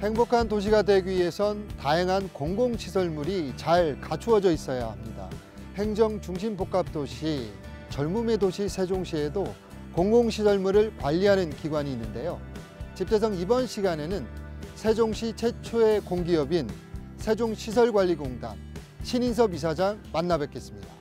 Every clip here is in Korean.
행복한 도시가 되기 위해선 다양한 공공시설물이 잘 갖추어져 있어야 합니다. 행정중심복합도시, 젊음의 도시 세종시에도 공공시설물을 관리하는 기관이 있는데요. 집대성 이번 시간에는 세종시 최초의 공기업인 세종시설관리공단 신인섭 이사장 만나 뵙겠습니다.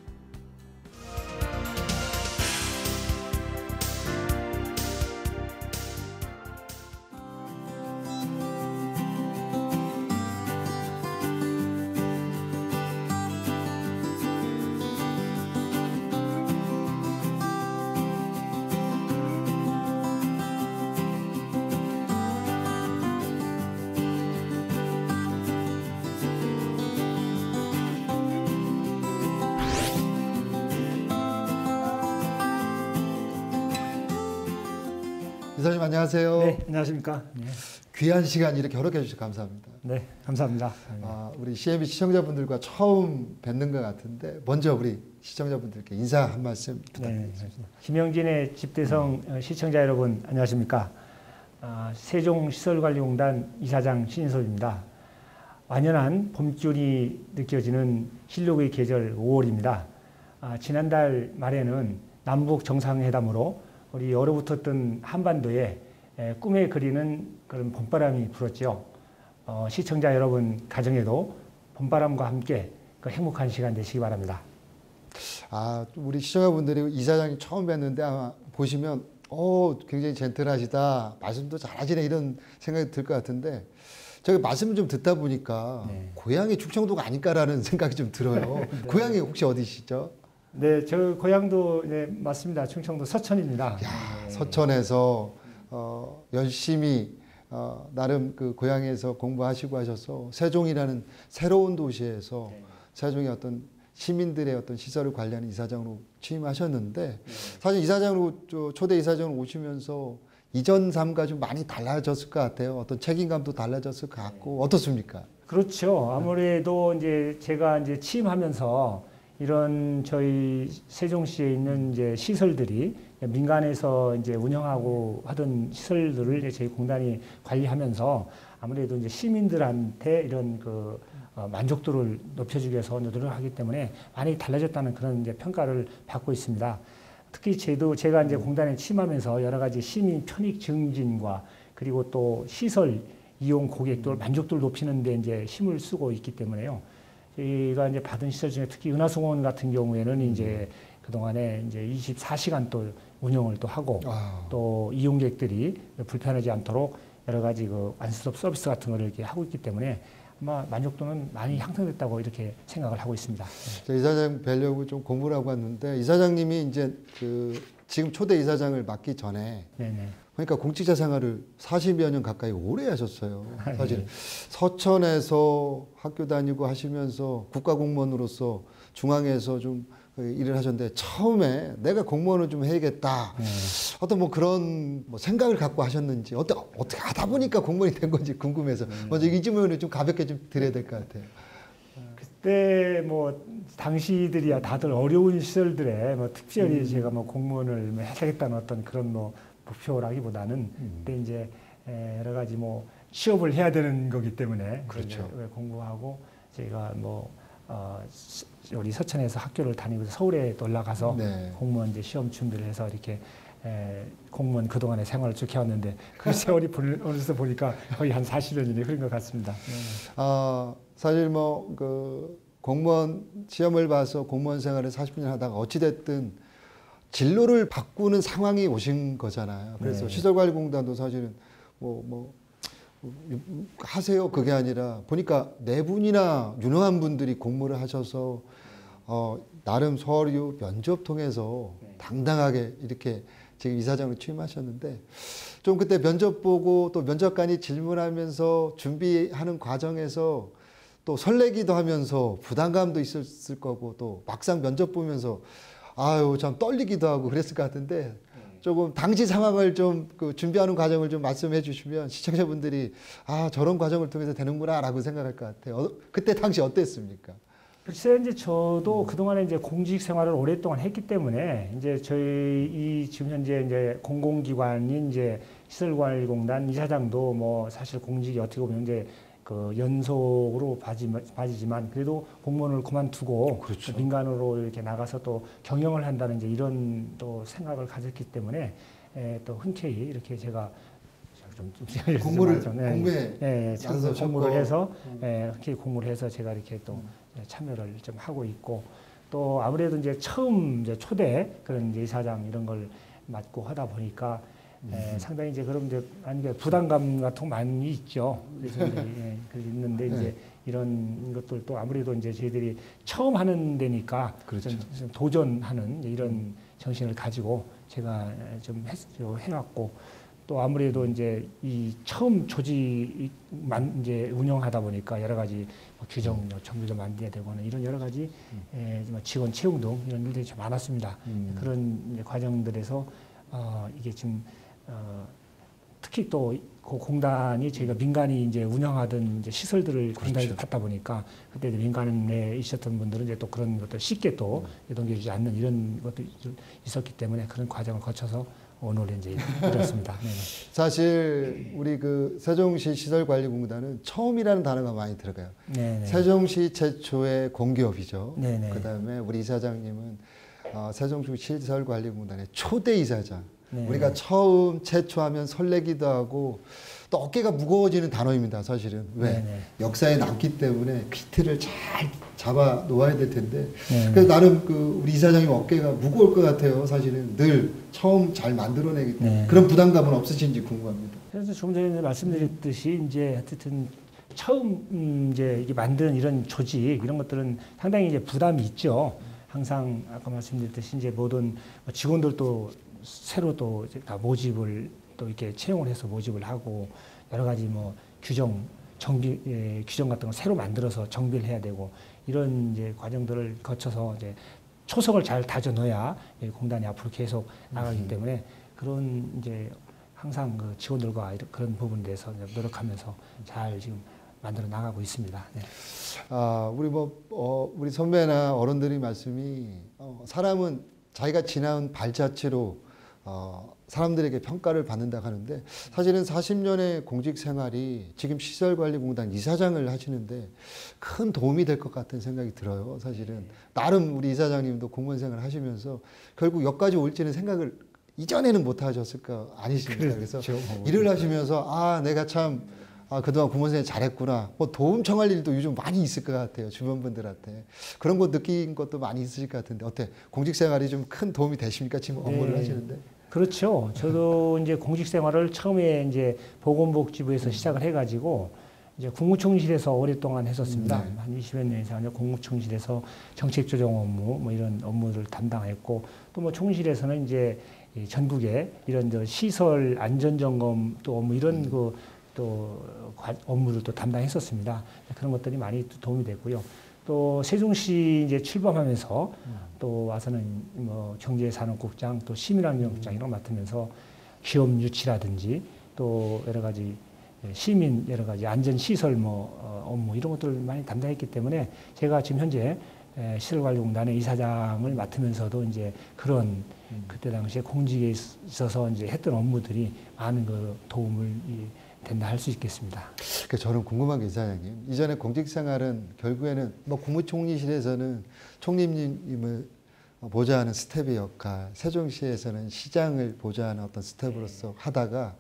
이사님 안녕하세요. 네, 안녕하십니까. 네. 귀한 시간 이렇게 허락해 주셔서 감사합니다. 네, 감사합니다. 우리 CMB 시청자분들과 처음 뵙는 것 같은데 먼저 우리 시청자분들께 인사 한 말씀 부탁드립니다. 네, 김영진의 집대성 시청자 여러분 안녕하십니까. 세종시설관리공단 이사장 신인섭입니다. 완연한 봄기운이 느껴지는 실록의 계절 5월입니다. 지난달 말에는 남북 정상회담으로 우리 얼어붙었던 한반도에 꿈에 그리는 그런 봄바람이 불었죠. 시청자 여러분 가정에도 봄바람과 함께 그 행복한 시간 되시기 바랍니다. 우리 시청자분들이 이사장이 처음 뵀는데 아마 보시면 굉장히 젠틀하시다, 말씀도 잘하시네 이런 생각이 들 것 같은데 제가 말씀을 좀 듣다 보니까 고향이 충청도가 아닐까라는 생각이 좀 들어요. 네. 고향이 혹시 어디시죠? 네, 저 고향도 네, 맞습니다. 충청도 서천입니다. 야, 서천에서 열심히 나름 그 고향에서 공부하시고 하셔서 세종이라는 새로운 도시에서 세종의 어떤 시민들의 어떤 시설을 관리하는 이사장으로 취임하셨는데 사실 이사장으로 초대 이사장으로 오시면서 이전 삶과 좀 많이 달라졌을 것 같아요. 어떤 책임감도 달라졌을 것 같고 어떻습니까? 그렇죠. 아무래도 이제 제가 이제 취임하면서 이런 저희 세종시에 있는 이제 시설들이 민간에서 이제 운영하고 하던 시설들을 저희 공단이 관리하면서 아무래도 이제 시민들한테 이런 그 만족도를 높여주기 위해서 노력하기 때문에 많이 달라졌다는 그런 이제 평가를 받고 있습니다. 특히 제가 이제 공단에 취임하면서 여러 가지 시민 편익 증진과 그리고 또 시설 이용 고객들 만족도를 높이는 데 이제 힘을 쓰고 있기 때문에요. 저희가 이제 받은 시설 중에 특히 은하수공원 같은 경우에는 이제 그동안에 이제 24시간 또 운영을 또 하고 또 이용객들이 불편하지 않도록 여러 가지 그 완스톱 서비스 같은 거를 이렇게 하고 있기 때문에 아마 만족도는 많이 향상됐다고 이렇게 생각을 하고 있습니다. 네. 이사장 뵈려고 좀 공부를 하고 왔는데 이사장님이 이제 지금 초대 이사장을 맡기 전에 그러니까 공직자 생활을 40여 년 가까이 오래 하셨어요. 사실 서천에서 학교 다니고 하시면서 국가공무원으로서 중앙에서 좀 일을 하셨는데 처음에 내가 공무원을 좀 해야겠다. 어떤 뭐 그런 생각을 갖고 하셨는지 어떻게 하다 보니까 공무원이 된 건지 궁금해서 먼저 이 질문을 좀 가볍게 좀 드려야 될 것 같아요. 그때 뭐 당시들이야 다들 어려운 시설들에 뭐 특별히 제가 뭐 공무원을 해야 되겠다는 어떤 그런 뭐 목표라기보다는 그때 이제 여러 가지 뭐 취업을 해야 되는 거기 때문에 그렇죠. 공부하고 제가 뭐 우리 서천에서 학교를 다니고 서울에 또 올라가서 공무원 이제 시험 준비를 해서 이렇게 공무원 그동안의 생활을 쭉 해왔는데 그 세월이 어느새 보니까 거의 한 40년이 흐른 것 같습니다. 사실 뭐 그 공무원 시험을 봐서 공무원 생활을 40년 하다가 어찌됐든 진로를 바꾸는 상황이 오신 거잖아요. 그래서 시설관리공단도 사실은 하세요 그게 아니라 보니까 네 분이나 유능한 분들이 공모를 하셔서 나름 서류 면접 통해서 당당하게 이렇게 지금 이사장으로 취임하셨는데 좀 그때 면접 보고 또 면접관이 질문하면서 준비하는 과정에서 또 설레기도 하면서 부담감도 있었을 거고 또 막상 면접 보면서 참 떨리기도 하고 그랬을 것 같은데 조금 당시 상황을 좀 준비하는 과정을 좀 말씀해 주시면 시청자분들이 저런 과정을 통해서 되는구나라고 생각할 것 같아요. 그때 당시 어땠습니까? 글쎄 이제 저도 그동안에 이제 공직 생활을 오랫동안 했기 때문에 이제 저희 지금 현재 이제 공공기관인 이제 시설관리공단 이사장도 뭐 사실 공직이 어떻게 보면 이제 그 연속으로 빠지지만 그래도 공무원을 그만두고 그렇죠. 민간으로 이렇게 나가서 또 경영을 한다는 이제 이런 또 생각을 가졌기 때문에 또 흔쾌히 이렇게 제가 공무에 공무를 해서 흔쾌히 공무를 해서 제가 이렇게 또 참여를 좀 하고 있고 또 아무래도 이제 처음 이제 초대 그런 이제 이사장 이런 걸 맡고 하다 보니까 상당히 이제 그런 이제 부담감 같은 거 많이 있죠. 그래서 이제 있는데 이제 이런 것들도 아무래도 이제 저희들이 처음 하는 데니까 그렇죠. 좀 도전하는 이런 정신을 가지고 제가 좀 해왔고 또 아무래도 이제 이 처음 조직만 이제 운영하다 보니까 여러 가지 뭐 규정 정비도 만들어야 되거나 이런 여러 가지 직원 채용 등 이런 일들이 좀 많았습니다. 그런 이제 과정들에서 이게 지금 특히 또 그 공단이 저희가 민간이 이제 운영하던 이제 시설들을 공단에서 그렇죠. 받다 보니까 그때 이제 민간에 있었던 분들은 이제 또 그런 것들 쉽게 또 넘겨주지 않는 이런 것도 있었기 때문에 그런 과정을 거쳐서 오늘 이제 이렇습니다. 사실 우리 그 세종시 시설관리공단은 처음이라는 단어가 많이 들어가요. 네네. 세종시 최초의 공기업이죠. 네네. 그다음에 우리 이사장님은 세종시 시설관리공단의 초대 이사장. 네. 우리가 처음 최초하면 설레기도 하고 또 어깨가 무거워지는 단어입니다. 사실은 왜 네네. 역사에 남기 때문에 퀴트를 잘 잡아 놓아야 될 텐데. 네네. 그래서 나는 그 우리 이사장님 어깨가 무거울 것 같아요. 사실은 늘 처음 잘 만들어내기 때문에 네. 그런 부담감은 없으신지 궁금합니다. 그래서 조금 전에 말씀드렸듯이 이제 하여튼 처음 이제 이게 만드는 이런 조직 이런 것들은 상당히 이제 부담이 있죠. 항상 아까 말씀드렸듯이 이제 모든 직원들도 새로 또 이제 다 모집을 또 이렇게 채용을 해서 모집을 하고 여러 가지 뭐 규정 규정 같은 걸 새로 만들어서 정비를 해야 되고 이런 이제 과정들을 거쳐서 이제 초석을 잘 다져 넣어야 공단이 앞으로 계속 나가기 때문에 그런 이제 항상 그 직원들과 그런 부분에 대해서 노력하면서 잘 지금 만들어 나가고 있습니다. 네. 우리 우리 선배나 어른들이 말씀이 사람은 자기가 지나온 발자취로 사람들에게 평가를 받는다 하는데 사실은 40년의 공직 생활이 지금 시설관리공단 이사장을 하시는데 큰 도움이 될 것 같은 생각이 들어요. 사실은 나름 우리 이사장님도 공무원 생활 하시면서 결국 여기까지 올지는 생각을 이전에는 못 하셨을 거 아니십니까? 그래서 일을 하시면서 내가 참 그동안 공무원 생활 잘했구나. 뭐 도움 청할 일도 요즘 많이 있을 것 같아요. 주변 분들한테. 그런 거 느낀 것도 많이 있으실 것 같은데 어때? 공직 생활이 좀 큰 도움이 되십니까? 지금 업무를 하시는데. 그렇죠. 저도 이제 공직 생활을 처음에 이제 보건복지부에서 시작을 해가지고 이제 국무총실에서 오랫동안 했었습니다. 한 20여 년 이상 국무총실에서 정책조정 업무 뭐 이런 업무를 담당했고 또 뭐 총실에서는 이제 전국에 이런 저 시설 안전점검 또 업무 이런 또 업무를 또 담당했었습니다. 그런 것들이 많이 도움이 됐고요. 또 세종시 이제 출범하면서 또 와서는 뭐 경제산업국장 또 시민환경국장 이런 거 맡으면서 기업 유치라든지 또 여러 가지 시민 여러 가지 안전시설 업무 이런 것들을 많이 담당했기 때문에 제가 지금 현재 시설관리공단의 이사장을 맡으면서도 이제 그런 그때 당시에 공직에 있어서 이제 했던 업무들이 많은 그 도움을 된다 할 수 있겠습니다. 그러니까 저는 궁금한 게 이사장님, 이전에 공직 생활은 결국에는 뭐 국무총리실에서는 총리님을 보좌하는 스텝의 역할, 세종시에서는 시장을 보좌하는 어떤 스텝으로서 하다가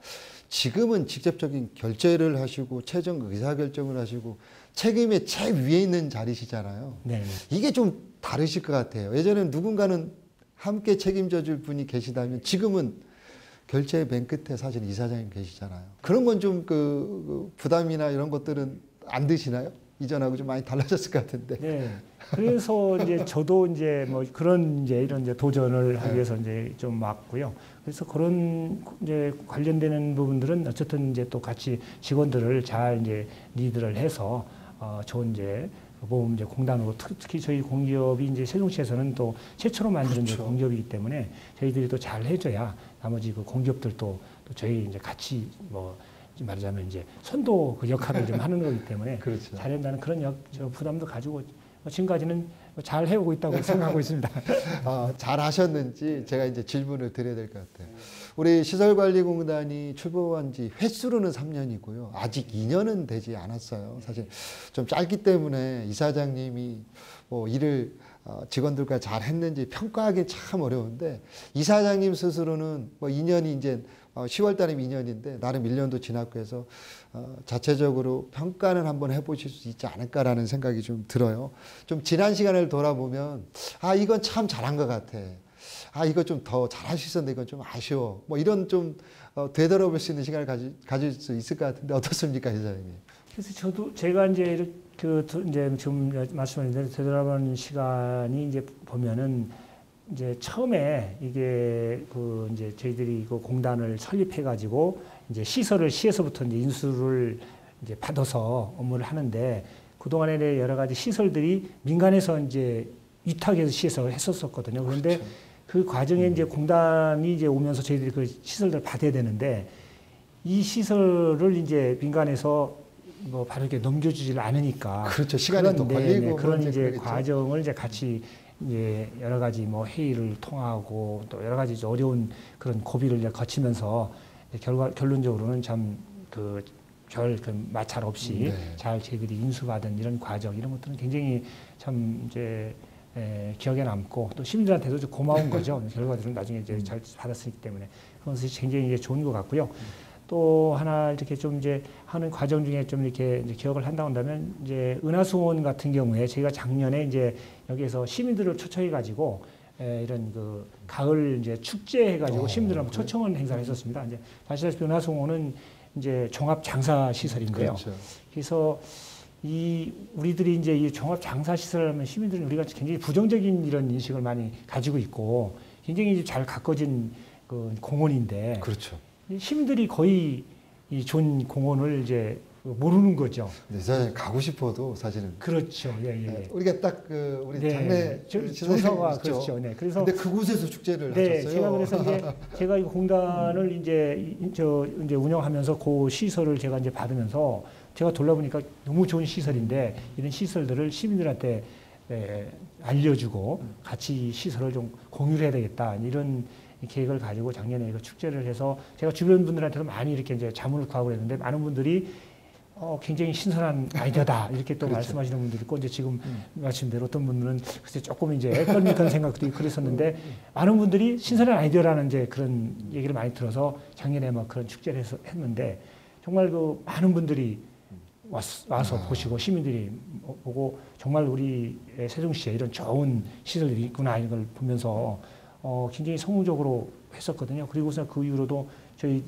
지금은 직접적인 결재를 하시고 최종 의사결정을 하시고 책임의 최위에 있는 자리시잖아요. 네. 이게 좀 다르실 것 같아요. 예전에는 누군가는 함께 책임져 줄 분이 계시다면 지금은 결제의 맨 끝에 사실 이사장님 계시잖아요. 그런 건 좀 그 부담이나 이런 것들은 안 드시나요? 이전하고 좀 많이 달라졌을 것 같은데. 네. 그래서 이제 저도 이제 뭐 그런 이제 이런 이제 도전을 하기 위해서 이제 좀 왔고요. 그래서 그런 이제 관련되는 부분들은 어쨌든 이제 또 같이 직원들을 잘 이제 리드를 해서 좋은 이제 보험 이제 공단으로 특히 저희 공기업이 이제 세종시에서는 또 최초로 만드는 그렇죠. 공기업이기 때문에 저희들이 또 잘 해줘야 나머지 그 공기업들도 또 저희 이제 같이 뭐 말하자면 이제 선도 그 역할을 좀 하는 거기 때문에 그렇죠. 잘한다는 그런 부담도 가지고 지금까지는 잘 해오고 있다고 생각하고 있습니다. 잘 하셨는지 제가 이제 질문을 드려야 될 것 같아요. 우리 시설관리공단이 출범한 지 횟수로는 3년이고요. 아직 2년은 되지 않았어요. 사실 좀 짧기 때문에 이사장님이 뭐 일을 직원들과 잘 했는지 평가하기 참 어려운데, 이사장님 스스로는 뭐 2년이 이제 10월 달이면 2년인데 나름 1년도 지났고 해서 자체적으로 평가는 한번 해보실 수 있지 않을까라는 생각이 좀 들어요. 좀 지난 시간을 돌아보면 아 이건 참 잘한 것 같아. 아 이거 좀 더 잘할 수 있었는데 이건 좀 아쉬워. 뭐 이런 좀 되돌아볼 수 있는 시간을 가질 수 있을 것 같은데 어떻습니까, 이사장님? 그래서 제가 이제 이렇게 이제 지금 말씀하신 대로 되돌아보는 시간이 이제 보면은 이제 처음에 이게 이제 저희들이 그 공단을 설립해 가지고 이제 시설을 시에서부터 이제 인수를 이제 받아서 업무를 하는데, 그동안에 여러 가지 시설들이 민간에서 이제 위탁해서 시에서 했었거든요. 그런데 그렇죠. 그 과정에 이제 공단이 이제 오면서 저희들이 그 시설들을 받아야 되는데, 이 시설을 이제 민간에서 뭐 바로 이렇게 넘겨주질 않으니까. 그렇죠. 시간이 또 걸리고 그런 이제 그러겠죠. 과정을 이제 같이 이제 여러 가지 뭐 회의를 통하고 또 여러 가지 어려운 그런 고비를 이제 거치면서 결론적으로는 참 별 마찰 없이 네. 잘 저희들이 인수받은 이런 과정, 이런 것들은 굉장히 참 이제 기억에 남고 또 시민들한테도 좀 고마운 거죠. 결과들은 나중에 이제 잘 받았기 때문에 그런 것이 굉장히 이제 좋은 것 같고요. 또 하나 이렇게 좀 이제 하는 과정 중에 좀 이렇게 이제 기억을 한다고 한다면, 이제 은하수원 같은 경우에 저희가 작년에 이제 여기에서 시민들을 초청해 가지고 이런 그 가을 이제 축제 해가지고 시민들 한번 초청을 행사를 했었습니다. 이제 아시다시피 은하수원은 이제 종합 장사 시설인데요. 그렇죠. 그래서 우리들이 이제 이 종합 장사 시설을 하면 시민들은 우리가 굉장히 부정적인 이런 인식을 많이 가지고 있고, 굉장히 잘 가꿔진 그 공원인데, 그렇죠. 시민들이 거의 이 좋은 공원을 이제 모르는 거죠. 네, 사실 가고 싶어도 사실은. 그렇죠. 예. 네, 우리가 딱 우리 네. 장례 정서가 그렇죠. 네. 그래서 근데 그곳에서 축제를 네, 하셨어요. 제가 그래서 이제 제가 이 공단을 이제 이제 운영하면서 그 시설을 제가 이제 받으면서 제가 돌아보니까 너무 좋은 시설인데, 이런 시설들을 시민들한테 알려주고 같이 시설을 좀 공유를 해야 되겠다, 이런 계획을 가지고 작년에 이거 축제를 해서 제가 주변 분들한테도 많이 이렇게 이제 자문을 구하고 그랬는데, 많은 분들이 굉장히 신선한 아이디어다 이렇게 또 그렇죠. 말씀하시는 분들이 있고, 이제 지금 말씀대로 어떤 분들은 글쎄 조금 이제 껄믹한 생각도 있고 그랬었는데, 많은 분들이 신선한 아이디어라는 이제 그런 얘기를 많이 들어서 작년에 막 그런 축제를 했는데, 정말 그 많은 분들이 와서 보시고 시민들이 보고 정말 우리 세종시에 이런 좋은 시설들이 있구나, 이런 걸 보면서 굉장히 성공적으로 했었거든요. 그리고서 그 이후로도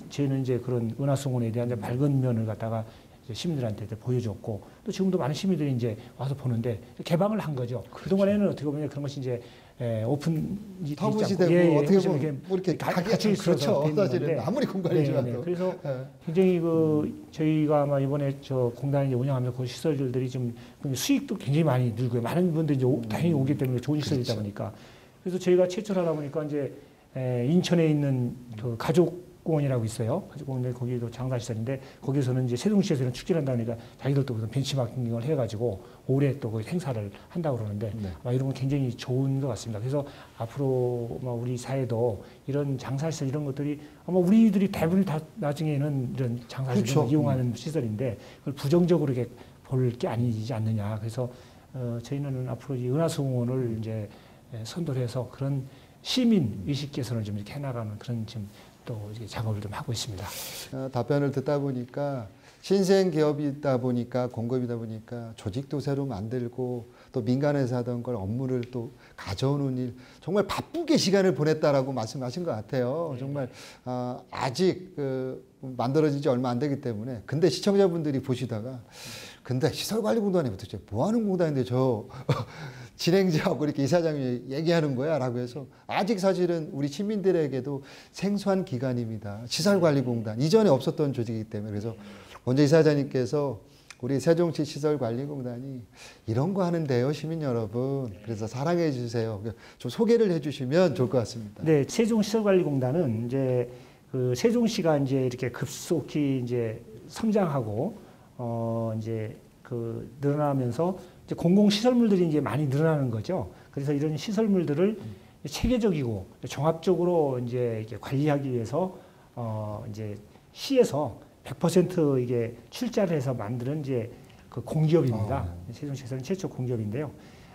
저희는 이제 그런 은하수원에 대한 이제 밝은 면을 갖다가 이제 시민들한테 보여줬고, 또 지금도 많은 시민들이 이제 와서 보는데 개방을 한 거죠. 그렇죠. 그동안에는 어떻게 보면 그런 것이 이제 오픈 터부시 되고 어떻게 보면 뭐 이렇게 같이 그렇죠. 사실은 아무리 공간이 좋아도. 그래서 굉장히 저희가 아마 이번에 저 공단이 이제 운영하면서 그 시설들이 좀 수익도 굉장히 많이 늘고요. 많은 분들이 이제 다행히 오기 때문에 좋은 시설이다 그렇죠. 보니까. 그래서 저희가 최초로 하다 보니까 이제 인천에 있는 그 가족공원이라고 있어요. 가족공원인데 거기도 장사시설인데, 거기서는 이제 세종시에서 이런 축제를 한다 보니까 자기들도 그런 벤치마킹을 해가지고 올해 또 그 행사를 한다고 그러는데, 네. 아마 이런 건 굉장히 좋은 것 같습니다. 그래서 앞으로 우리 사회도 이런 장사시설 이런 것들이 아마 우리들이 대부분 다 나중에는 이런 장사시설을 그렇죠. 이용하는 시설인데, 그걸 부정적으로 이렇게 볼 게 아니지 않느냐. 그래서 저희는 앞으로 이 은하수원을 이제 선도를 해서 그런 시민 의식 개선을 좀 이렇게 해나가는 그런 지금 또 작업을 좀 하고 있습니다. 답변을 듣다 보니까 신생 기업이다 보니까 공급이다 보니까 조직도 새로 만들고 또 민간에서 하던 걸 업무를 또 가져오는 일, 정말 바쁘게 시간을 보냈다라고 말씀하신 것 같아요. 네. 정말 아직 만들어진 지 얼마 안 되기 때문에. 근데 시청자분들이 보시다가 근데 시설관리공단이 도대체 뭐 하는 공단인데 저 진행자하고 이렇게 이사장이 얘기하는 거야 라고 해서, 아직 사실은 우리 시민들에게도 생소한 기관입니다. 시설관리공단. 이전에 없었던 조직이기 때문에. 그래서 먼저 이사장님께서 우리 세종시 시설관리공단이 이런 거 하는데요, 시민 여러분. 그래서 사랑해 주세요. 좀 소개를 해 주시면 좋을 것 같습니다. 네, 세종시설관리공단은 이제 그 세종시가 이제 이렇게 급속히 이제 성장하고 이제 늘어나면서 이제 공공시설물들이 이제 많이 늘어나는 거죠. 그래서 이런 시설물들을 체계적이고 종합적으로 이제 이렇게 관리하기 위해서 이제 시에서 100% 이게 출자를 해서 만드는 이제 그 공기업입니다. 세종시에서는 최초 공기업인데요.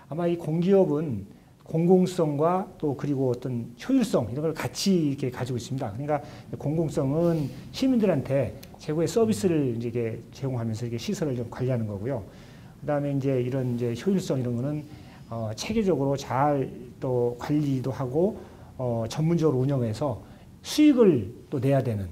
아마 이 공기업은 공공성과 또 그리고 어떤 효율성 이런 걸 같이 이렇게 가지고 있습니다. 그러니까 공공성은 시민들한테 최고의 서비스를 이제 이게 제공하면서 이게 시설을 좀 관리하는 거고요. 그다음에 이제 이런 이제 효율성 이런 거는 체계적으로 잘 또 관리도 하고 전문적으로 운영해서 수익을 또 내야 되는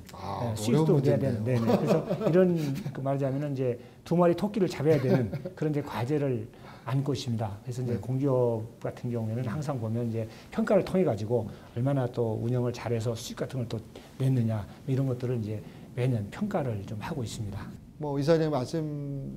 수익도 내야 되는 네네. 그래서 이런 그 말하자면은 이제 두 마리 토끼를 잡아야 되는 그런 이제 과제를 안고 있습니다. 그래서 이제 공기업 같은 경우에는 항상 보면 이제 평가를 통해 가지고 얼마나 또 운영을 잘해서 수익 같은 걸 또 냈느냐 이런 것들을 이제 매년 평가를 좀 하고 있습니다. 뭐 이사님 말씀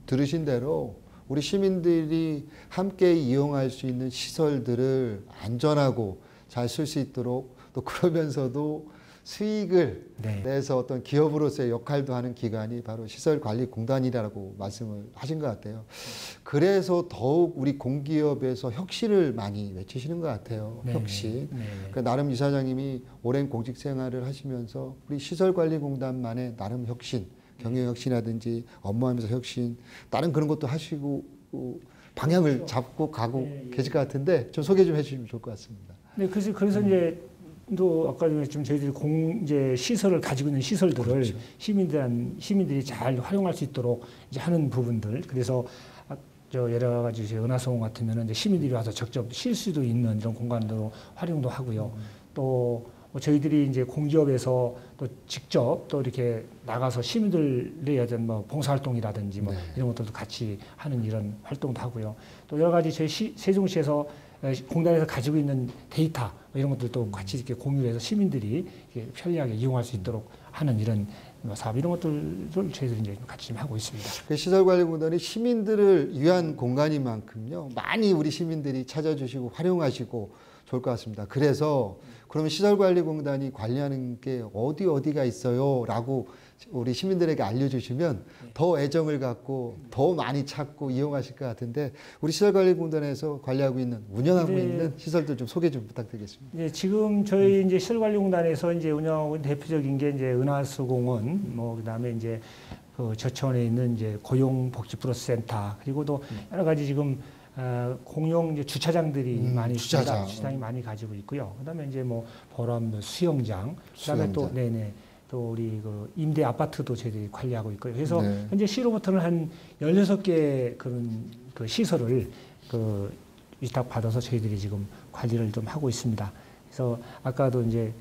들으신 대로 우리 시민들이 함께 이용할 수 있는 시설들을 안전하고 잘 쓸 수 있도록 또 그러면서도 수익을 내서 어떤 기업으로서의 역할도 하는 기관이 바로 시설관리공단이라고 말씀을 하신 것 같아요. 그래서 더욱 우리 공기업에서 혁신을 많이 외치시는 것 같아요. 혁신. 그러니까 나름 이사장님이 오랜 공직 생활을 하시면서 우리 시설관리공단만의 나름 혁신, 경영혁신이라든지 업무하면서 혁신, 다른 그런 것도 하시고 방향을 잡고 가고 계실 것 같은데 좀 소개 좀 해주시면 좋을 것 같습니다. 네, 그래서 이제 또 아까 좀 저희들이 이제 시설을 가지고 있는 시설들을 그렇죠. 시민들이 잘 활용할 수 있도록 이제 하는 부분들. 그래서 여러 가지 은하수공 같으면은 이제 시민들이 와서 직접 쉴 수도 있는 이런 공간도 활용도 하고요. 또 저희들이 이제 공기업에서 또 직접 또 이렇게 나가서 시민들의 어떤 뭐 봉사활동이라든지 뭐 이런 것들도 같이 하는 이런 활동도 하고요. 또 여러 가지 저희 세종시에서 공단에서 가지고 있는 데이터 이런 것들도 같이 이렇게 공유해서 시민들이 편리하게 이용할 수 있도록 하는 이런 사업 이런 것들을 저희들이 이제 같이 좀 하고 있습니다. 시설관리공단이 시민들을 위한 공간이만큼요 많이 우리 시민들이 찾아주시고 활용하시고 좋을 것 같습니다. 그래서 그러면 시설관리공단이 관리하는 게 어디가 있어요? 라고 우리 시민들에게 알려주시면 더 애정을 갖고 더 많이 찾고 이용하실 것 같은데 우리 시설관리공단에서 관리하고 있는, 운영하고 있는 시설들 좀 소개 좀 부탁드리겠습니다. 네, 지금 저희 이제 시설관리공단에서 이제 운영하고 있는 대표적인 게 이제 은하수공원, 뭐 그다음에 이제 그 저천에 있는 이제 고용복지플러스센터 그리고 또 여러 가지 지금 공용 이제 주차장들이 많이 있습니다. 주차장이 많이 가지고 있고요. 그다음에 이제 뭐 보람 수영장, 그다음에 또 또 우리 그 임대 아파트도 저희들이 관리하고 있고요. 그래서 현재 시로부터는 한 16개 그런 그 시설을 그 위탁 받아서 저희들이 지금 관리를 좀 하고 있습니다. 그래서 아까도 이제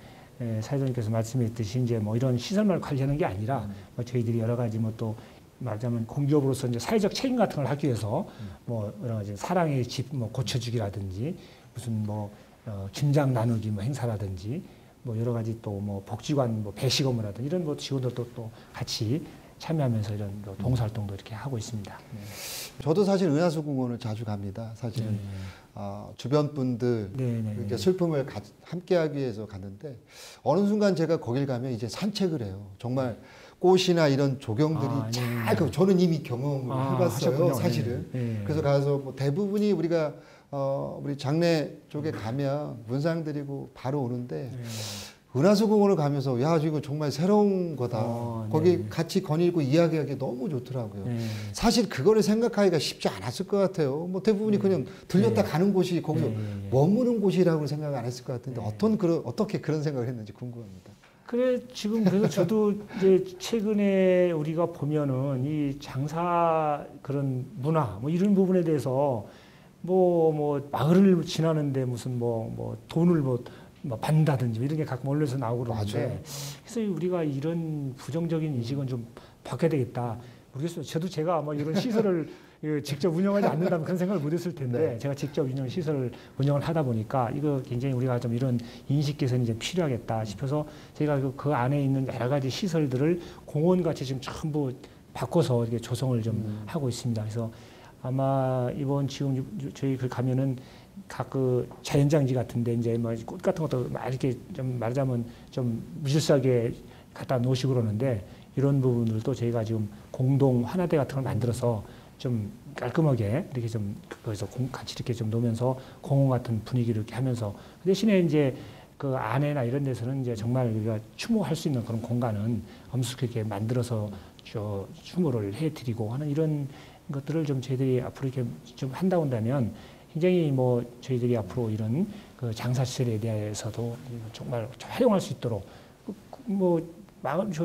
사회자님께서 말씀했듯이 이제 뭐 이런 시설만 관리하는 게 아니라 뭐 저희들이 여러 가지 뭐 또 말하자면 공기업으로서 이제 사회적 책임 같은 걸 하기 위해서 뭐 여러 가지 사랑의 집 뭐 고쳐주기라든지 무슨 뭐 김장 나누기 뭐 행사라든지 뭐 여러 가지 또 뭐 복지관 뭐 배식 업무라든지 이런 뭐 직원들도 또 같이 참여하면서 이런 봉사활동도 이렇게 하고 있습니다. 저도 사실 은하수공원을 자주 갑니다. 사실 주변 분들 이렇게 슬픔을 함께하기 위해서 갔는데 어느 순간 제가 거길 가면 이제 산책을 해요. 정말 꽃이나 이런 조경들이 잘 저는 이미 경험을 해봤어요. 하셨군요. 사실은. 그래서 가서 뭐 대부분이 우리가 우리 장례 쪽에 가면 문상 드리고 바로 오는데 은하수공원을 가면서 야 이거 정말 새로운 거다. 거기 같이 거닐고 이야기하기 너무 좋더라고요. 사실 그거를 생각하기가 쉽지 않았을 것 같아요. 뭐 대부분이 그냥 들렸다 가는 곳이 거기서 머무는 곳이라고 생각 안 했을 것 같은데 어떻게 그런 생각을 했는지 궁금합니다. 그래 지금 그래서 저도 이제 최근에 우리가 보면은 이 장사 그런 문화 뭐 이런 부분에 대해서 뭐 마을을 지나는데 무슨 뭐 돈을 뭐 받는다든지 이런 게 가끔 언론에서 나오고 그러는데 그래서 우리가 이런 부정적인 인식은 좀 바뀌어야 되겠다. 모르겠어요. 저도 제가 아마 이런 시설을 직접 운영하지 않는다면 그런 생각을 못했을 텐데 제가 직접 시설을 운영을 하다 보니까 이거 굉장히 우리가 좀 이런 인식 개선이 좀 필요하겠다 싶어서 제가 그 안에 있는 여러 가지 시설들을 공원같이 지금 전부 바꿔서 이렇게 조성을 좀 하고 있습니다. 그래서 아마 이번 지금 저희 그 가면은 각 그 자연장지 같은데 이제 뭐 꽃 같은 것도 막 이렇게 좀 말하자면 좀 무질서하게 갖다 놓으시고 그러는데 이런 부분들도 저희가 지금 공동 환화대 같은 걸 만들어서 좀 깔끔하게 이렇게 좀 거기서 같이 이렇게 좀 놓으면서 공원 같은 분위기를 이렇게 하면서 그 대신에 이제 그 안에나 이런 데서는 이제 정말 우리가 추모할 수 있는 그런 공간은 엄숙하게 만들어서 추모를 해드리고 하는 이런 것들을 좀 저희들이 앞으로 이렇게 좀 한다고 한다면 굉장히 뭐 저희들이 앞으로 이런 그 장사시설에 대해서도 정말 활용할 수 있도록 뭐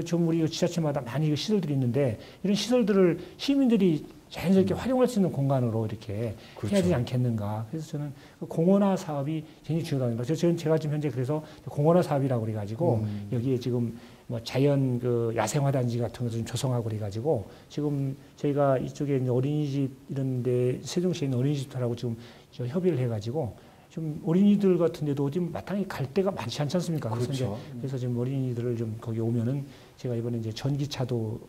좀 우리 지자체마다 많이 시설들이 있는데 이런 시설들을 시민들이 자연스럽게 활용할 수 있는 공간으로 이렇게 그렇죠. 해야 되지 않겠는가. 그래서 저는 그 공원화 사업이 굉장히 중요하다는 거죠. 제가 지금 현재 그래서 공원화 사업이라고 그래가지고 여기에 지금 뭐 자연 그 야생화단지 같은 것도 좀 조성하고 그래가지고 지금 저희가 이쪽에 있는 어린이집 이런데 세종시에 있는 어린이집들하고 지금 저 협의를 해가지고 좀 어린이들 같은 데도 지금 마땅히 갈 데가 많지 않지 않습니까? 그래서, 그렇죠. 그래서 지금 어린이들을 좀 거기 오면은 제가 이번에 이제 전기차도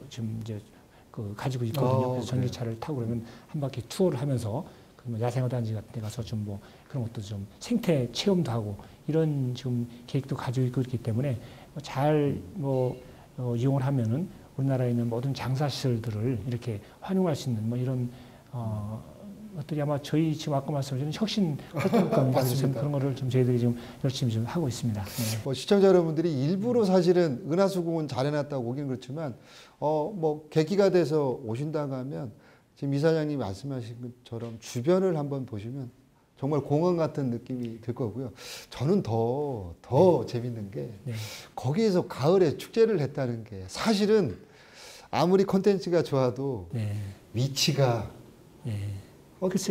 지금 이제 그 가지고 있거든요. 그래서 전기차를 타고 그러면 한 바퀴 투어를 하면서 그 야생화단지 같은 데 가서 좀 뭐 그런 것도 좀 생태 체험도 하고 이런 지금 계획도 가지고 있기 때문에 잘 이용을 하면은 우리나라에 있는 모든 장사시설들을 이렇게 활용할 수 있는 뭐 이런 것들이 아마 저희 지금 아까 말씀드린 혁신 활동가 그런 거를 좀 저희들이 좀 열심히 좀 하고 있습니다. 네. 시청자 여러분들이 일부러 사실은 은하수공원 잘 해놨다고 오긴 그렇지만 뭐 계기가 돼서 오신다고 하면 지금 이사장님이 말씀하신 것처럼 주변을 한번 보시면 정말 공원 같은 느낌이 들 거고요. 저는 더 재밌는 게 거기에서 가을에 축제를 했다는 게 사실은 아무리 콘텐츠가 좋아도 위치가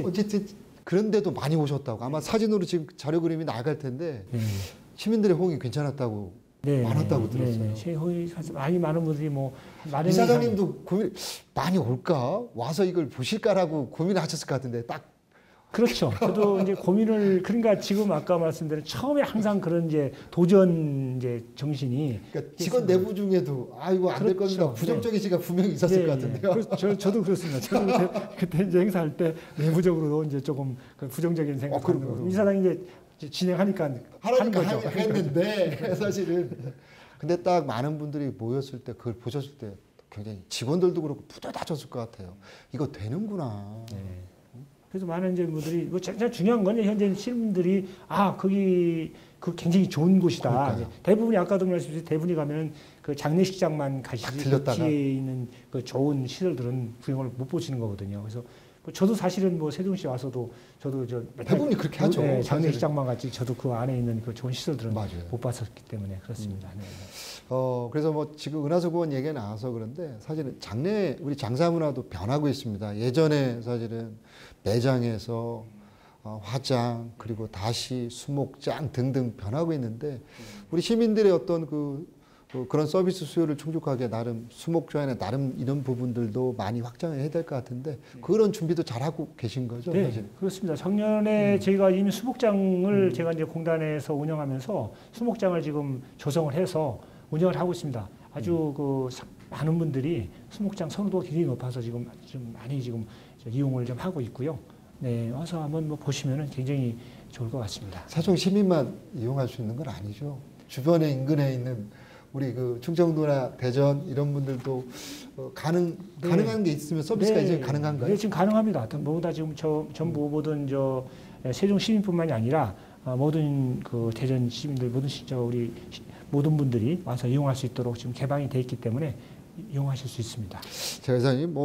어쨌든 그런데도 많이 오셨다고 아마 사진으로 지금 자료 그림이 나갈 텐데 시민들의 호응이 괜찮았다고 많았다고 들었어요. 제 호의 많은 분들이 뭐 이사장님도 고민 많이 올까 와서 이걸 보실까라고 고민하셨을 것 같은데 딱 그렇죠. 저도 이제 고민을 그러니까 지금 아까 말씀드린 처음에 항상 그런 이제 도전 이제 정신이 그러니까 직원 내부 중에도 이거 안 될 겁니다. 부정적인 시가 분명히 있었을 것 같은데요. 저도 그렇습니다. 저도 그때 이제 행사할 때 내부적으로도 이제 조금 그 부정적인 생각하는 거고 이사장이 이제 진행하니까 하는 거죠. 했는데 사실은 근데 딱 많은 분들이 모였을 때 그걸 보셨을 때 굉장히 직원들도 그렇고 뿌듯하셨을 것 같아요. 이거 되는구나. 그래서 많은 이제 분들이 진짜 중요한 건 현재 시민들이 거기 그 굉장히 좋은 곳이다. 대부분이 아까도 말씀드린 대부분이 가면은 그 장례식장만 가시지 뒤에 있는 그 좋은 시설들은 구경을 못 보시는 거거든요. 그래서 저도 사실은 뭐 세종시 와서도 저도 대부분이 그렇게 하죠. 네, 장례식장만 갔지 저도 그 안에 있는 그 좋은 시설들은 맞아요. 못 봤었기 때문에 그렇습니다. 그래서 뭐 지금 은하수공원 얘기가 나와서 그런데 사실은 우리 장사문화도 변하고 있습니다. 예전에 사실은 매장에서 화장 그리고 다시 수목장 등등 변하고 있는데 우리 시민들의 어떤 그런 서비스 수요를 충족하게 나름 수목조안에 나름 이런 부분들도 많이 확장해야 될 것 같은데 그런 준비도 잘 하고 계신 거죠? 네, 사실? 그렇습니다. 작년에 저희가 이미 수목장을 제가 이제 공단에서 운영하면서 수목장을 지금 조성을 해서 운영을 하고 있습니다. 아주 많은 분들이 수목장 선호도가 굉장히 높아서 지금 좀 많이 지금 이용을 좀 하고 있고요. 네, 와서 한번 뭐 보시면은 굉장히 좋을 것 같습니다. 세종 시민만 이용할 수 있는 건 아니죠. 주변에 인근에 있는 우리 그 충청도나 대전 이런 분들도 가능한 게 있으면 서비스가 이제 가능한가요? 네, 지금 가능합니다. 뭐보다 지금 전부 모든 세종 시민뿐만이 아니라 모든 그 대전 시민들 우리 모든 분들이 와서 이용할 수 있도록 지금 개방이 돼 있기 때문에 이용하실 수 있습니다. 자, 회장님,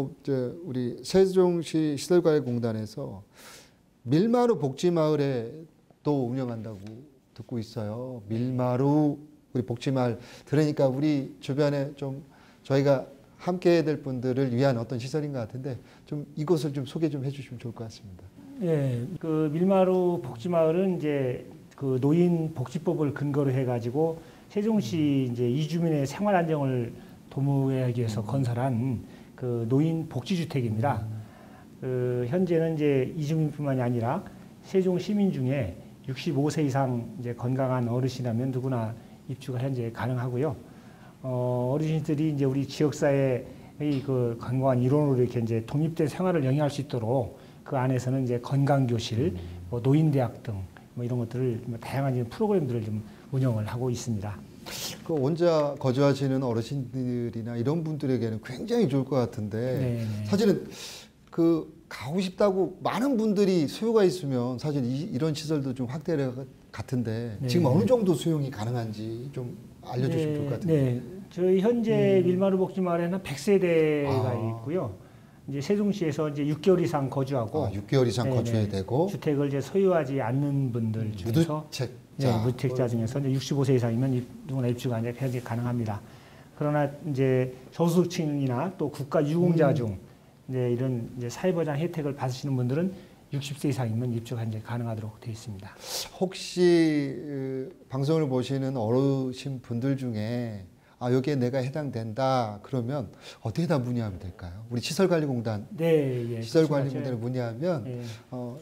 우리 세종시 시설관리공단에서 밀마루 복지마을에 또 운영한다고 듣고 있어요. 밀마루 우리 복지마을 들으니까 우리 주변에 좀 저희가 함께 해야 될 분들을 위한 어떤 시설인 것 같은데 좀 이곳을 좀 소개 좀 해주시면 좋을 것 같습니다. 네, 그 밀마루 복지마을은 이제 그 노인 복지법을 근거로 해가지고 세종시 이제 이주민의 생활 안정을 도모하기 위해서 건설한 그 노인 복지주택입니다. 현재는 이제 이주민뿐만이 아니라 세종 시민 중에 65세 이상 이제 건강한 어르신이라면 누구나 입주가 현재 가능하고요. 어르신들이 이제 우리 지역사회의 그 건강한 일원으로 이렇게 이제 독립된 생활을 영위할 수 있도록 그 안에서는 이제 건강교실, 뭐 노인대학 등 뭐 이런 것들을 다양한 프로그램들을 좀 운영을 하고 있습니다. 그 혼자 거주하시는 어르신들이나 이런 분들에게는 굉장히 좋을 것 같은데 사실은 그 가고 싶다고 많은 분들이 수요가 있으면 사실 이런 시설도 좀 확대할 것 같은데 네. 지금 어느 정도 수용이 가능한지 좀 알려주시면 좋을 것 같아요. 네, 저희 현재 밀마루 복지마을에는 100세대가 있고요. 이제 세종시에서 이제 6개월 이상 거주하고 6개월 이상 네네. 거주해야 되고 주택을 이제 소유하지 않는 분들 중에서 무주택자 네, 무주택자 중에서 이제 65세 이상이면 누구나 입주가 이제 현재 가능합니다. 그러나 이제 저소득층이나 또 국가 유공자 중 이제 이런 이제 사회보장 혜택을 받으시는 분들은 60세 이상이면 입주가 이제 가능하도록 되어 있습니다. 혹시 방송을 보시는 어르신 분들 중에 여기에 내가 해당된다 그러면 어떻게다 문의하면 될까요? 우리 시설관리공단 네, 예, 시설관리공단에 문의하면 예.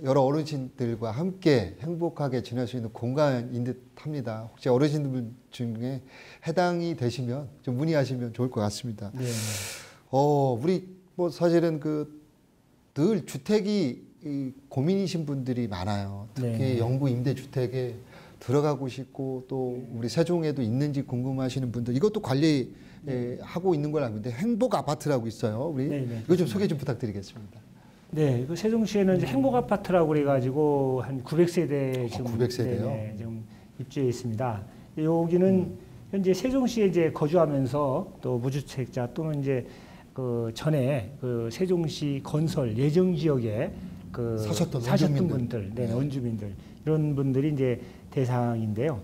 여러 어르신들과 함께 행복하게 지낼 수 있는 공간인 듯합니다. 혹시 어르신들 중에 해당이 되시면 좀 문의하시면 좋을 것 같습니다. 네. 우리 뭐 사실은 늘 주택이 고민이신 분들이 많아요. 특히 네. 영구 임대주택에 들어가고 싶고 또 우리 세종에도 있는지 궁금하시는 분들 이것도 관리하고 있는 걸 아는데 행복 아파트라고 있어요. 우리 네. 이거 좀 소개 좀 부탁드리겠습니다. 네, 그 세종시에는 이제 행복 아파트라고 그래가지고 한 900세대 지금 900세대요? 네, 지금 입주해 있습니다. 여기는 현재 세종시에 이제 거주하면서 또 무주택자 또는 이제 그 전에 그 세종시 건설 예정 지역에 그 사셨던 분들, 네, 원주민들 이런 분들이 이제 대상인데요.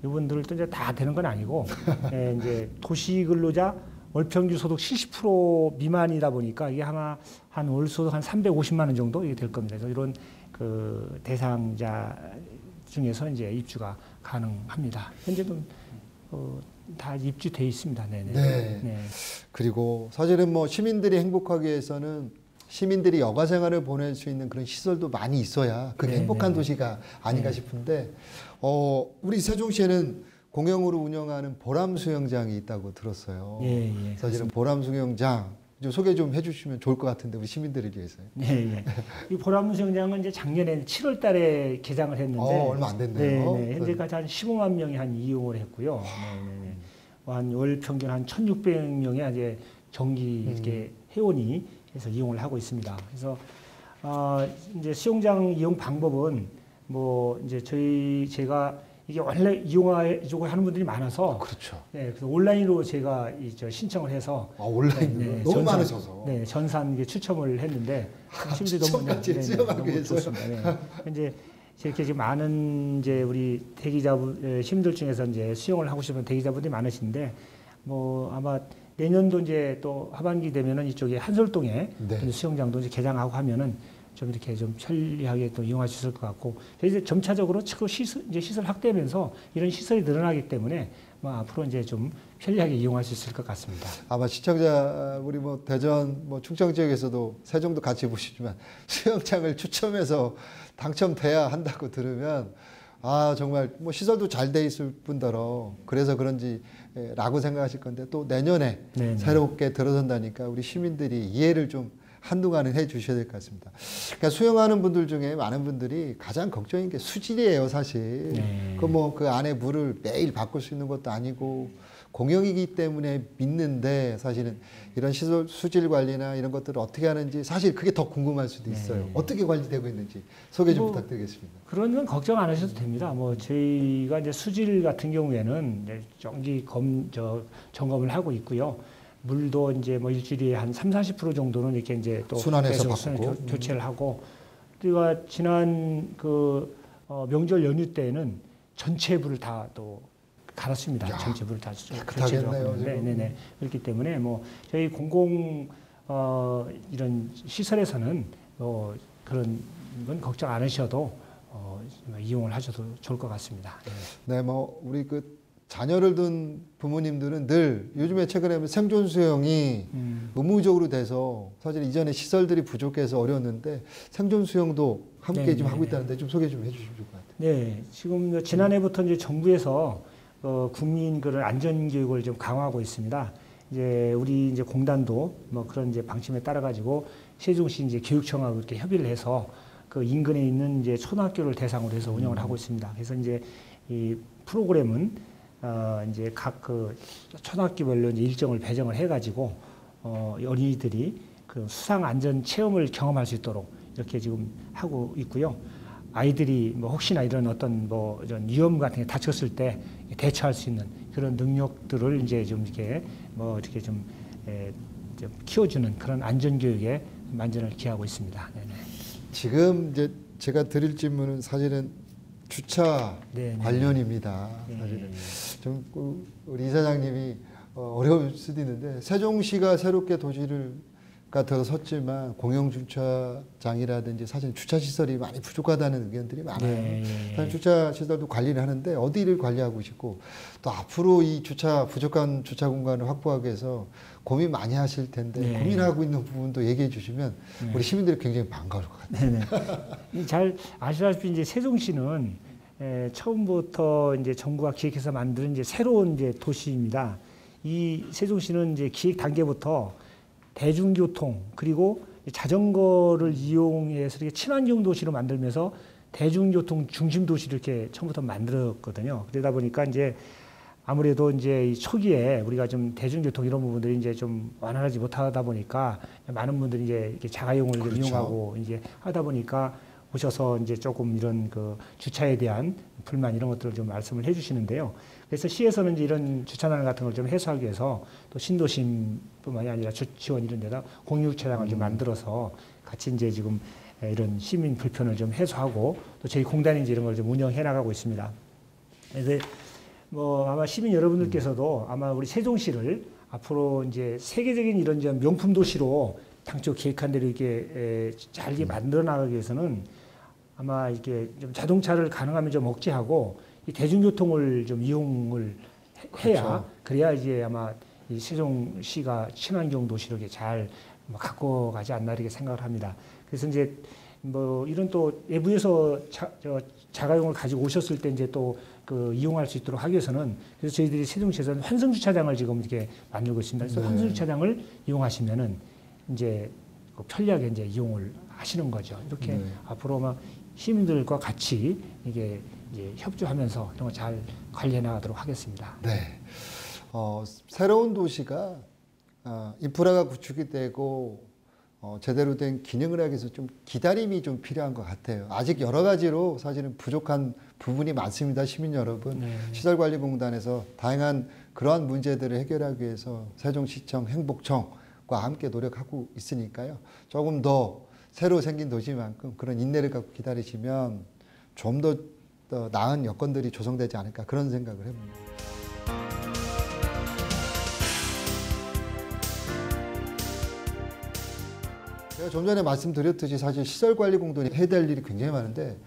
이분들도 이제 다 되는 건 아니고 예, 이제 도시 근로자 월평균 소득 70% 미만이다 보니까 이게 아마 한 월 소득 한 350만 원 정도 이게 될 겁니다. 그래서 이런 그 대상자 중에서 이제 입주가 가능합니다. 현재도 다 입주돼 있습니다. 네네. 네. 그리고 사실은 뭐 시민들이 행복하기 위해서는 시민들이 여가 생활을 보낼 수 있는 그런 시설도 많이 있어야 그게 행복한 도시가 아닌가 싶은데 우리 세종시에는 공영으로 운영하는 보람 수영장이 있다고 들었어요. 사실은 보람 수영장 좀 소개 좀 해주시면 좋을 것 같은데 우리 시민들을 위해서요. 네. 이 보람 수영장은 이제 작년에 7월달에 개장을 했는데 얼마 안 됐네요. 네. 현재까지 한 15만 명이 한 이용을 했고요. 한 월 평균 한 1,600명의 이제 정기 이렇게 회원이 해서 이용을 하고 있습니다. 그래서 이제 수영장 이용 방법은 뭐 이제 제가 이게 원래 이용하려고 하는 분들이 많아서 그렇죠. 네, 그래서 온라인으로 제가 신청을 해서 온라인으로 너무 많으셔서 전산 이게 추첨을 했는데 추첨까지 수영하기 위해서 좋습니다. 이제 이렇게 지금 많은 이제 우리 대기자분 시민들 중에서 이제 수영을 하고 싶은 대기자분들이 많으신데 뭐 아마 내년도 이제 또 하반기 되면은 이쪽에 한솔동에 수영장도 이제 개장하고 하면은 좀 이렇게 좀 편리하게 또 이용할 수 있을 것 같고 이제 점차적으로 시설 확대하면서 이런 시설이 늘어나기 때문에 뭐 앞으로 이제 좀 편리하게 이용할 수 있을 것 같습니다. 아마 시청자 우리 뭐 대전 뭐 충청 지역에서도 세종도 같이 보시지만 수영장을 추첨해서 당첨돼야 한다고 들으면 정말 뭐 시설도 잘 돼 있을 뿐더러 그래서 그런지 라고 생각하실 건데 또 내년에 새롭게 들어선다니까 우리 시민들이 이해를 좀 한동안은 해 주셔야 될 것 같습니다. 그러니까 수영하는 분들 중에 많은 분들이 가장 걱정인 게 수질이에요, 사실. 그 안에 물을 매일 바꿀 수 있는 것도 아니고 공영이기 때문에 믿는데 사실은 이런 시설 수질 관리나 이런 것들을 어떻게 하는지 사실 그게 더 궁금할 수도 있어요. 어떻게 관리되고 있는지 소개 좀 부탁드리겠습니다. 그런 건 걱정 안 하셔도 됩니다. 뭐 저희가 이제 수질 같은 경우에는 이제 정기 점검을 하고 있고요. 물도 이제 뭐 일주일에 한 30-40% 정도는 이렇게 이제 또 순환해서 바꾸고 교체를 하고 우리가 지난 명절 연휴 때는 전체 불을 다 또 갈았습니다. 전체 불을 다 깨끗하겠네요. 네네네. 그렇기 때문에 뭐 저희 공공 이런 시설에서는 그런 건 걱정 안 하셔도 이용을 하셔도 좋을 것 같습니다. 네, 뭐 우리 자녀를 둔 부모님들은 늘 요즘에 최근에 생존 수영이 의무적으로 돼서 사실 이전에 시설들이 부족해서 어려웠는데 생존 수영도 함께 지금 하고 있다는데 좀 소개 좀 해주시면 좋을 것 같아요. 네, 지금 지난해부터 이제 정부에서 국민 그런 안전 교육을 좀 강화하고 있습니다. 이제 우리 이제 공단도 뭐 그런 이제 방침에 따라 가지고 세종시 이제 교육청하고 이렇게 협의를 해서 그 인근에 있는 이제 초등학교를 대상으로 해서 운영을 하고 있습니다. 그래서 이제 이 프로그램은 이제 각 초등학교별로 이제 일정을 배정을 해가지고 어린이들이 그 수상 안전 체험을 경험할 수 있도록 이렇게 지금 하고 있고요. 아이들이 뭐 혹시나 이런 어떤 뭐 이런 위험 같은 게 닥쳤을 때 대처할 수 있는 그런 능력들을 이제 좀 이렇게 뭐 이렇게 좀 키워주는 그런 안전 교육에 만전을 기하고 있습니다. 네네. 지금 이제 제가 드릴 질문은 사실은 주차 네네. 관련입니다. 네네. 사실은 좀 우리 이사장님이 어려울 수도 있는데 세종시가 새롭게 도시가 들어섰지만 공영주차장이라든지 사실 주차시설이 많이 부족하다는 의견들이 많아요. 네. 사실 주차시설도 관리를 하는데 어디를 관리하고 싶고 또 앞으로 이 부족한 주차 공간을 확보하기 위해서 고민 많이 하실 텐데 네. 고민하고 있는 부분도 얘기해 주시면 네. 우리 시민들이 굉장히 반가울 것 같아요. 네네. 잘 아시다시피 이제 세종시는 처음부터 이제 정부가 기획해서 만든 이제 새로운 이제 도시입니다. 이 세종시는 이제 기획 단계부터 대중교통 그리고 자전거를 이용해서 이렇게 친환경 도시로 만들면서 대중교통 중심 도시를 이렇게 처음부터 만들었거든요. 그러다 보니까 이제 아무래도 이제 이 초기에 우리가 좀 대중교통 이런 부분들이 이제 좀 완화하지 못하다 보니까 많은 분들이 이제 이렇게 자가용을 그렇죠. 이용하고 이제 하다 보니까 오셔서 이제 조금 이런 그 주차에 대한 불만 이런 것들을 좀 말씀을 해주시는데요. 그래서 시에서는 이제 이런 주차난 같은 걸 좀 해소하기 위해서 또 신도심뿐만이 아니라 주치원 이런 데다 공유주차장을 좀 만들어서 같이 이제 지금 이런 시민 불편을 좀 해소하고 또 저희 공단이 이제 이런 걸 좀 운영해 나가고 있습니다. 그래서 뭐 아마 시민 여러분들께서도 아마 우리 세종시를 앞으로 이제 세계적인 이런 명품 도시로 당초 계획한 대로 이렇게 잘 만들어 나가기 위해서는 아마 이렇게 좀 자동차를 가능하면 좀 억제하고 이 대중교통을 좀 이용을 해야 그렇죠. 그래야 이제 아마 이 세종시가 친환경 도시로 이렇게 잘 갖고 가지 않나 이렇게 생각을 합니다. 그래서 이제 뭐 이런 또 외부에서 자가용을 가지고 오셨을 때 이제 또 그 이용할 수 있도록 하기 위해서는 그래서 저희들이 세종시에서는 환승 주차장을 지금 이렇게 만들고 있습니다. 그래서 환승 주차장을 이용하시면은 이제 편리하게 이제 이용을 하시는 거죠. 이렇게 앞으로 막 시민들과 같이 이게 이제 협조하면서 이런 거 잘 관리해 나가도록 하겠습니다. 네. 새로운 도시가 인프라가 구축이 되고 제대로 된 기능을 하기 위해서 좀 기다림이 좀 필요한 것 같아요. 아직 여러 가지로 사실은 부족한 부분이 많습니다. 시민 여러분. 네. 시설관리공단에서 다양한 그러한 문제들을 해결하기 위해서 세종시청, 행복청과 함께 노력하고 있으니까요. 조금 더 새로 생긴 도시만큼 그런 인내를 갖고 기다리시면 좀 더 나은 여건들이 조성되지 않을까 그런 생각을 해봅니다. 제가 좀 전에 말씀드렸듯이 사실 시설관리공단이 해야 될 일이 굉장히 많은데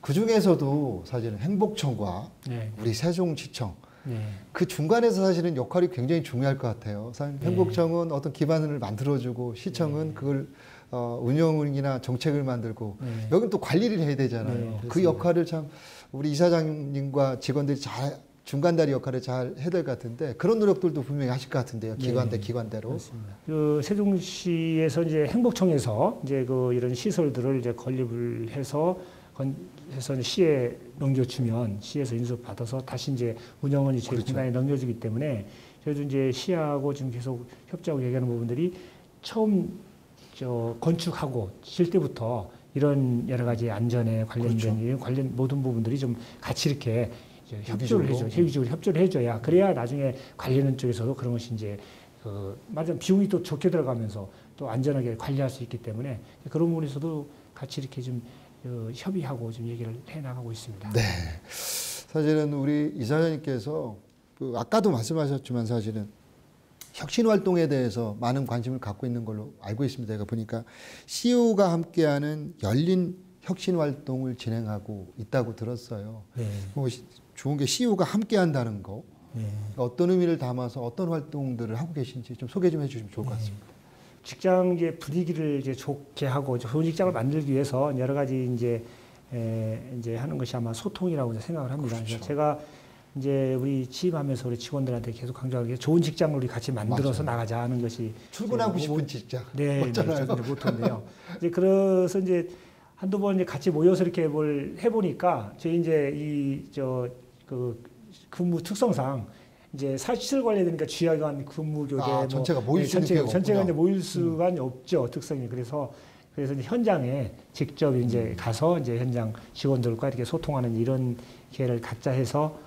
그 중에서도 사실은 행복청과 네. 우리 세종시청 네. 그 중간에서 사실은 역할이 굉장히 중요할 것 같아요. 사실 행복청은 어떤 기반을 만들어주고 시청은 그걸 운영이나 정책을 만들고 여기는 또 관리를 해야 되잖아요. 그 역할을 참 우리 이사장님과 직원들이 잘 중간다리 역할을 잘 해야 될 것 같은데 그런 노력들도 분명히 하실 것 같은데요. 기관대 기관대로. 그렇습니다. 그 세종시에서 이제 행복청에서 이제 그 이런 시설들을 이제 건립을 해서 시에 넘겨주면 시에서 인수 받아서 다시 이제 운영은 저희 그렇죠. 공단에 넘겨주기 때문에 저희도 이제 시하고 지금 계속 협조하고 얘기하는 부분들이 처음 건축하고 질 때부터 이런 여러 가지 안전에 관련된 관련 모든 부분들이 좀 같이 이렇게 협조를 해줘, 회의적으로 협조를 해줘야 그래야 나중에 관리하는 쪽에서도 그런 것이 이제 맞아 비용이 또 좋게 들어가면서 또 안전하게 관리할 수 있기 때문에 그런 부분에서도 같이 이렇게 좀 협의하고 좀 얘기를 해 나가고 있습니다. 네, 사실은 우리 이사장님께서 아까도 말씀하셨지만 사실은 혁신 활동에 대해서 많은 관심을 갖고 있는 걸로 알고 있습니다. 제가 보니까 CEO가 함께하는 열린 혁신 활동을 진행하고 있다고 들었어요. 네. 뭐 좋은 게 CEO가 함께한다는 거 어떤 의미를 담아서 어떤 활동들을 하고 계신지 좀 소개 좀 해주시면 좋을 것 같습니다. 직장 이제 분위기를 이제 좋게 하고 좋은 직장을 만들기 위해서 여러 가지 이제 하는 것이 아마 소통이라고 생각을 합니다. 그렇죠. 그래서 제가 이제 우리 취임하면서 우리 직원들한테 계속 강조하는 게 좋은 직장을 우리 같이 만들어서 나가자 하는 것이 출근하고 싶은 직장. 네, 모토인데요. 이제 그래서 이제 한두 번 이제 같이 모여서 이렇게 뭘 해보니까 저희 이제 그 근무 특성상 이제 시설 관리해야 되니까 지하관 근무 교대 전체가 모일 수 있는 전체가 기회가 없군요. 이제 모일 수가 없죠. 특성이. 그래서 이제 현장에 직접 이제 가서 이제 현장 직원들과 이렇게 소통하는 이런 기회를 갖자 해서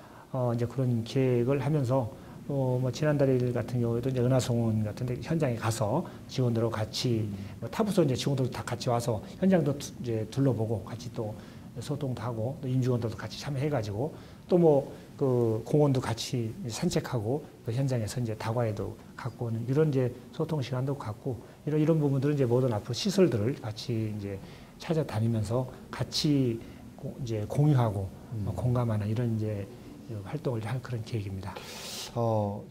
이제 그런 계획을 하면서 뭐 지난달 일 같은 경우에도 이제 은하송원 같은데 현장에 가서 직원들하고 같이 타부서 이제 직원들도 다 같이 와서 현장도 이제 둘러보고 같이 또 소통도 하고 또 임직원들도 같이 참여해가지고 또 뭐 그 공원도 같이 산책하고 또 현장에서 이제 다과에도 갖고 오는 이런 이제 소통 시간도 갖고 이런 부분들은 이제 모든 앞으로 시설들을 같이 이제 찾아다니면서 같이 이제 공유하고 공감하는 이런 이제 활동을 할 그런 계획입니다.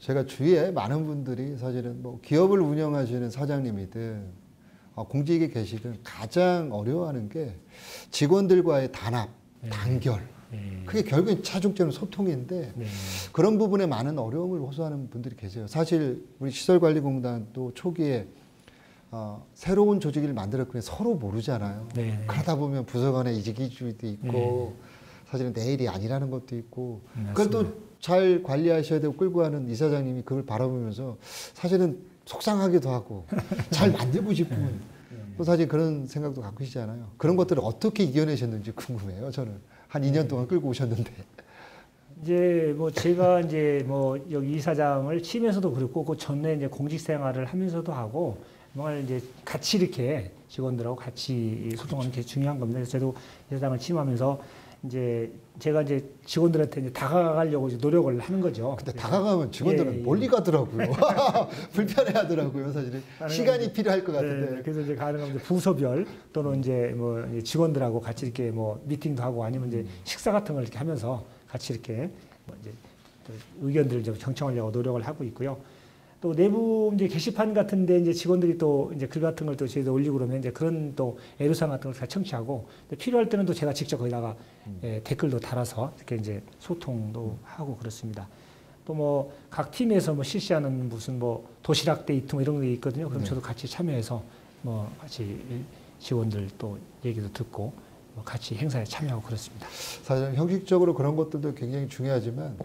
제가 주위에 많은 분들이 사실은 뭐 기업을 운영하시는 사장님이든 공직에 계시든 가장 어려워하는 게 직원들과의 단합, 단결. 그게 결국엔 차중점은 소통인데 그런 부분에 많은 어려움을 호소하는 분들이 계세요. 사실 우리 시설관리공단도 초기에 새로운 조직을 만들었거든요. 서로 모르잖아요. 그러다 보면 부서 간의 이직이주의도 있고 사실은 내일이 아니라는 것도 있고 그걸 또 잘 관리하셔야 되고 끌고 가는 이사장님이 그걸 바라보면서 사실은 속상하기도 하고 잘 만들고 싶은 또 사실 그런 생각도 갖고 계시잖아요. 그런 것들을 어떻게 이겨내셨는지 궁금해요. 저는 한 2년 동안 끌고 오셨는데. 이제 뭐 제가 이제 뭐 여기 이사장을 취임해서도 그랬고 그 전에 이제 공직 생활을 하면서도 하고 뭔가 이제 같이 이렇게 직원들하고 같이 소통하는 게 중요한 겁니다. 그래서 저도 이사장을 취임하면서 이제 제가 이제 직원들한테 이제 다가가려고 이제 노력을 하는 거죠. 근데 다가가면 직원들은 멀리 가더라고요. 불편해하더라고요. 사실은 시간이 필요할 것 같은데. 그래서 이제 가능하면 부서별 또는 이제 뭐 직원들하고 같이 이렇게 뭐 미팅도 하고 아니면 이제 식사 같은 걸 이렇게 하면서 같이 이렇게 뭐 이제 의견들을 좀 경청하려고 노력을 하고 있고요. 또 내부 이제 게시판 같은데 이제 직원들이 또 이제 글 같은 걸 또 저희도 올리고 그러면 이제 그런 또 애로사항 같은 걸 다 청취하고 필요할 때는 또 제가 직접 거기다가 댓글도 달아서 이렇게 이제 소통도 하고 그렇습니다. 또 뭐 각 팀에서 뭐 실시하는 무슨 뭐 도시락 데이트 뭐 이런 게 있거든요. 그럼 저도 같이 참여해서 뭐 같이 직원들 또 얘기도 듣고 뭐 같이 행사에 참여하고 그렇습니다. 사실 형식적으로 그런 것들도 굉장히 중요하지만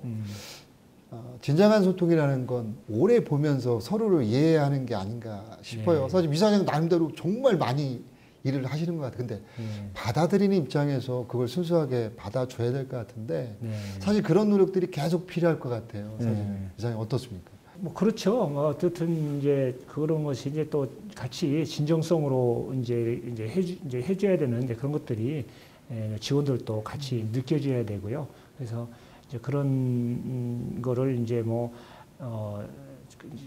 진정한 소통이라는 건 오래 보면서 서로를 이해하는 게 아닌가 싶어요. 사실 이사장 나름대로 정말 많이 일을 하시는 것 같아요. 근데 받아들이는 입장에서 그걸 순수하게 받아줘야 될 것 같은데 사실 그런 노력들이 계속 필요할 것 같아요. 사실 이사장님 어떻습니까? 뭐 그렇죠. 뭐 어쨌든 이제 그런 것이 이제 또 같이 진정성으로 이제 해줘야 되는 이제 그런 것들이 직원들도 같이 느껴져야 되고요. 그래서 이제 그런 거를 이제 뭐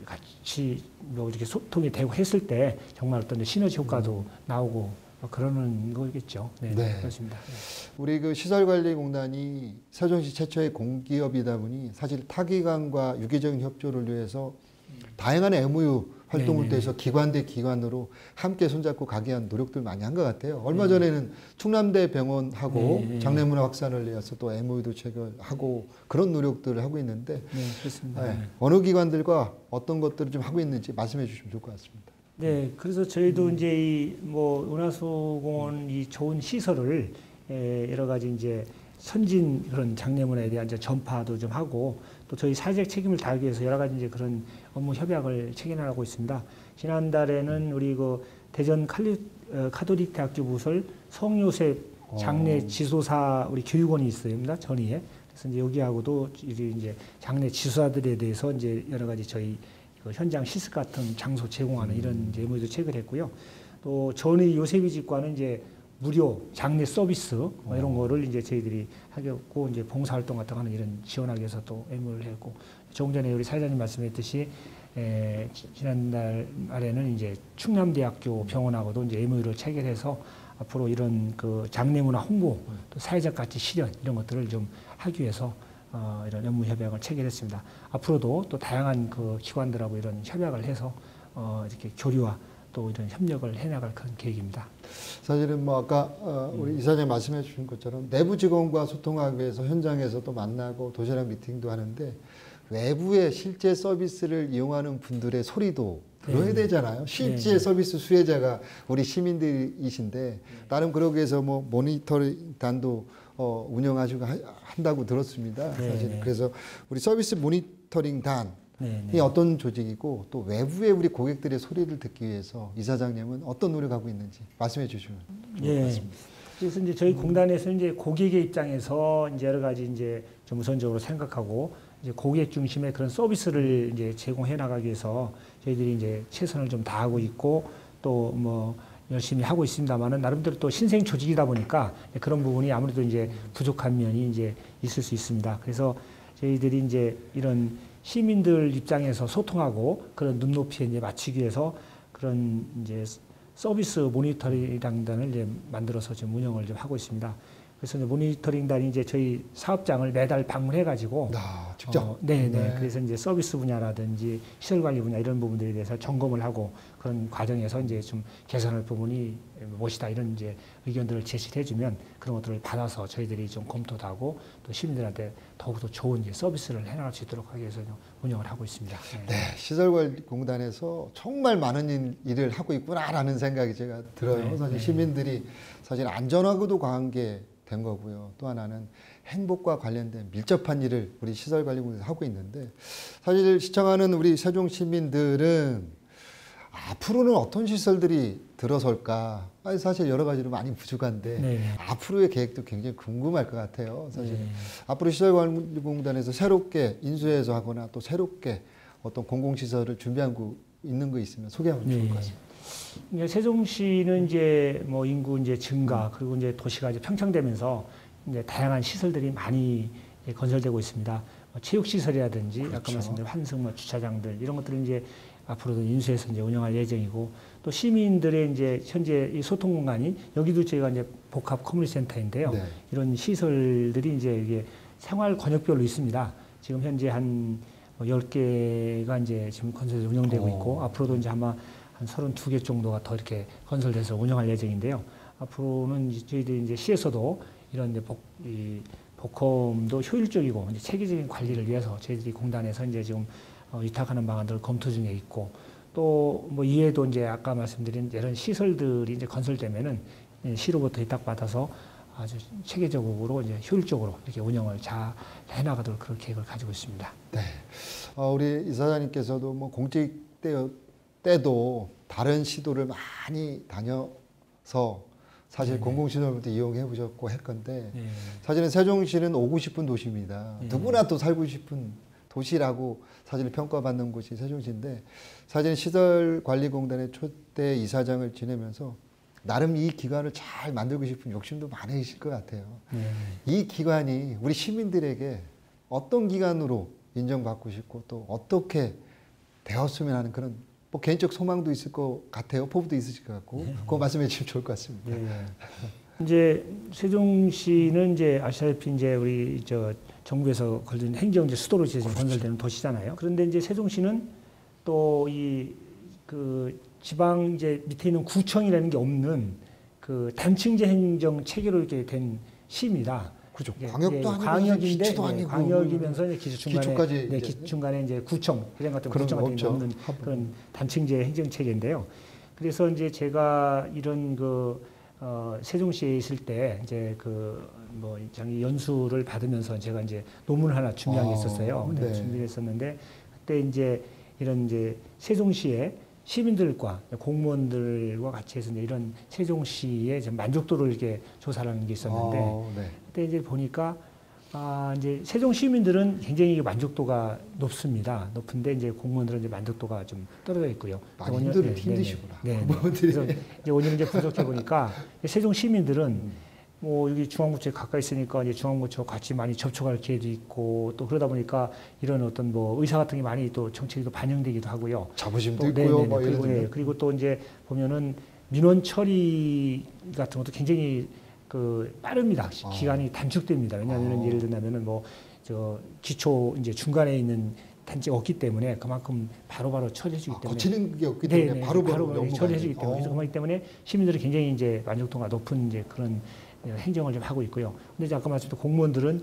같이 뭐 이렇게 소통이 되고 했을 때 정말 어떤 시너지 효과도 나오고 뭐 그러는 거겠죠. 네, 그렇습니다. 우리 그 시설관리공단이 세종시 최초의 공기업이다 보니 사실 타기관과 유기적인 협조를 위해서 다양한 MOU 활동을 통해서 기관 대 기관으로 함께 손잡고 가기 위한 노력들 많이 한 것 같아요. 얼마 전에는 충남대 병원하고 장례문화 확산을 위해서 또 MOU도 체결하고 그런 노력들을 하고 있는데 그렇습니다. 어느 기관들과 어떤 것들을 좀 하고 있는지 말씀해 주시면 좋을 것 같습니다. 네, 그래서 저희도 이제 이 뭐 은하수공원 이 좋은 시설을 여러 가지 이제 선진 그런 장례문화에 대한 이제 전파도 좀 하고 또 저희 사회적 책임을 다하기 위해서 여러 가지 이제 그런 업무 협약을 체결하고 있습니다. 지난달에는 우리 그 대전 카톨릭 대학교 부설 성요셉 장례 지도사 우리 교육원이 있습니다. 전위에. 그래서 이제 여기하고도 이제 장례 지도사들에 대해서 이제 여러 가지 저희 그 현장 실습 같은 장소 제공하는 이런 이제 MOU도 체결했고요. 또 전위 요셉이 집과는 이제 무료 장례 서비스 뭐 이런 거를 이제 저희들이 하겠고 이제 봉사활동 같은 거 하는 이런 지원하기 위해서 또 MOU를 했고 조금 전에 우리 사회자님 말씀했듯이 지난달 말에는 이제 충남대학교 병원하고도 이제 MOU를 체결해서 앞으로 이런 그 장례문화 홍보 또 사회적 가치 실현 이런 것들을 좀 하기 위해서 이런 업무 협약을 체결했습니다. 앞으로도 또 다양한 그 기관들하고 이런 협약을 해서 이렇게 교류와 또 이런 협력을 해나갈 그런 계획입니다. 사실은 뭐 아까 우리 이사장님 말씀해 주신 것처럼 내부 직원과 소통하기 위해서 현장에서도 만나고 도시락 미팅도 하는데 외부의 실제 서비스를 이용하는 분들의 소리도 들어야 되잖아요. 실제 서비스 수혜자가 우리 시민들이신데 나름 그러기 위해서 뭐 모니터링단도 운영하시고 한다고 들었습니다. 사실 그래서 우리 서비스 모니터링 모니터링 단이 네네. 어떤 조직이고 또 외부의 우리 고객들의 소리를 듣기 위해서 이사장님은 어떤 노력하고 있는지 말씀해 주시면 좋을 것 예. 같습니다. 그래서 이제 저희 공단에서 이제 고객의 입장에서 이제 여러 가지 이제 좀 우선적으로 생각하고 이제 고객 중심의 그런 서비스를 이제 제공해 나가기 위해서 저희들이 이제 최선을 좀 다하고 있고 또 뭐 열심히 하고 있습니다만은 나름대로 또 신생 조직이다 보니까 그런 부분이 아무래도 이제 부족한 면이 이제 있을 수 있습니다. 그래서 저희들이 이제 이런 시민들 입장에서 소통하고 그런 눈높이에 이제 맞추기 위해서 그런 이제 서비스 모니터링단을 이제 만들어서 지금 운영을 좀 하고 있습니다. 그래서 이제 모니터링단이 이제 저희 사업장을 매달 방문해가지고 직접. 네네. 네. 그래서 이제 서비스 분야라든지 시설 관리 분야 이런 부분들에 대해서 점검을 하고 그런 과정에서 이제 좀 개선할 부분이 무엇이다 이런 이제 의견들을 제시를 해주면 그런 것들을 받아서 저희들이 좀 검토도 하고 또 시민들한테 더욱더 좋은 이제 서비스를 해나갈 수 있도록 하기 위해서 좀 운영을 하고 있습니다. 네, 시설관리공단에서 정말 많은 일을 하고 있구나라는 생각이 제가 들어요. 네, 사실 네. 시민들이 사실 안전하고도 관계된 거고요. 또 하나는 행복과 관련된 밀접한 일을 우리 시설관리공단에서 하고 있는데 사실 시청하는 우리 세종 시민들은 앞으로는 어떤 시설들이 들어설까? 아니, 사실 여러 가지로 많이 부족한데 네. 앞으로의 계획도 굉장히 궁금할 것 같아요. 사실 네. 앞으로 시설관리공단에서 새롭게 인수해서 하거나 또 새롭게 어떤 공공시설을 준비하고 있는 거 있으면 소개하면 좋을 것 같습니다. 이제 세종시는 이제 뭐 인구 이제 증가 그리고 이제 도시가 이제 평창되면서 이제 다양한 시설들이 많이 이제 건설되고 있습니다. 뭐 체육시설이라든지 아까 그렇죠. 말씀드린 환승 주차장들 이런 것들을 이제 앞으로도 인수해서 이제 운영할 예정이고 또 시민들의 이제 현재 이 소통 공간이 여기도 저희가 이제 복합 커뮤니티 센터인데요. 네. 이런 시설들이 이제 이게 생활 권역별로 있습니다. 지금 현재 한 10개가 이제 지금 건설돼서 운영되고 있고 앞으로도 이제 아마 한 32개 정도가 더 이렇게 건설돼서 운영할 예정인데요. 앞으로는 저희들이 이제 시에서도 이런 이제 복컴도 효율적이고 이제 체계적인 관리를 위해서 저희들이 공단에서 이제 지금 위탁하는 방안들을 검토 중에 있고 또 뭐 이외에도 이제 아까 말씀드린 이런 시설들이 이제 건설되면은 시로부터 위탁받아서 아주 체계적으로 이제 효율적으로 이렇게 운영을 잘 해나가도록 그런 계획을 가지고 있습니다. 네. 우리 이사장님께서도 뭐 공직 때도 다른 시도를 많이 다녀서 사실 네. 공공시설부터 이용해 보셨고 할 건데 네. 사실은 세종시는 오고 싶은 도시입니다. 네. 누구나 또 살고 싶은 도시라고 사실 평가받는 곳이 세종시인데 사실 시설관리공단의 초대 이사장을 지내면서 나름 이 기관을 잘 만들고 싶은 욕심도 많으실 것 같아요. 네. 이 기관이 우리 시민들에게 어떤 기관으로 인정받고 싶고 또 어떻게 되었으면 하는 그런 뭐 개인적 소망도 있을 것 같아요. 포부도 있으실 것 같고 그거 말씀해 주시면 좋을 것 같습니다. 네. 이제 세종시는 이제 아시다시피 이제 우리 저 정부에서 걸린 행정제 수도로 이제 지금 건설되는 도시잖아요. 그런데 이제 세종시는 또 이 그 지방 이제 밑에 있는 구청이라는 게 없는 그 단층제 행정 체계로 이렇게 된 시입니다. 그죠. 예, 광역도 예, 아니고 광역인데 기초도 예, 아니고 광역이면서 이제 기초 중간에 기초까지 네, 이제 중간에 이제 구청 회장 같은 그런 구청 거 같은 게 없죠. 없는 그런 단층제 행정 체계인데요. 그래서 이제 제가 이런 세종시에 있을 때 이제 뭐 장기 연수를 받으면서 제가 이제 논문을 하나 준비한 게 있었어요. 네. 준비를 했었는데 그때 이제 이런 이제 세종시의 시민들과 공무원들과 같이 해서 이제 이런 세종시의 좀 만족도를 이렇게 조사를 하는 게 있었는데 네. 그때 이제 보니까 이제 세종 시민들은 굉장히 만족도가 높습니다. 높은데 이제 공무원들은 이제 만족도가 좀 떨어져 있고요. 많이 원년- 힘드시구나. 네. 공무원들이. 그래서 이제 원인을 이제 분석해 보니까 세종 시민들은 뭐 여기 중앙구청에 가까이 있으니까 이제 중앙구청 같이 많이 접촉할 기회도 있고 또 그러다 보니까 이런 어떤 뭐 의사 같은 게 많이 또 정책에도 반영되기도 하고요. 자부심도 또, 있고요. 네네네. 뭐 그리고, 이런 예, 그리고 또 이제 보면은 민원 처리 같은 것도 굉장히 빠릅니다. 기간이 단축됩니다. 왜냐하면 예를 들면은 뭐 기초 이제 중간에 있는 단지가 없기 때문에 그만큼 바로바로 처리해주기 때문에 거치는 게 없기 때문에 네네. 바로바로 바로 처리해주기 때문에 그래서 그렇기 때문에 시민들이 굉장히 이제 만족도가 높은 이제 그런 행정을 좀 하고 있고요. 근데 이제 아까 말씀드린 공무원들은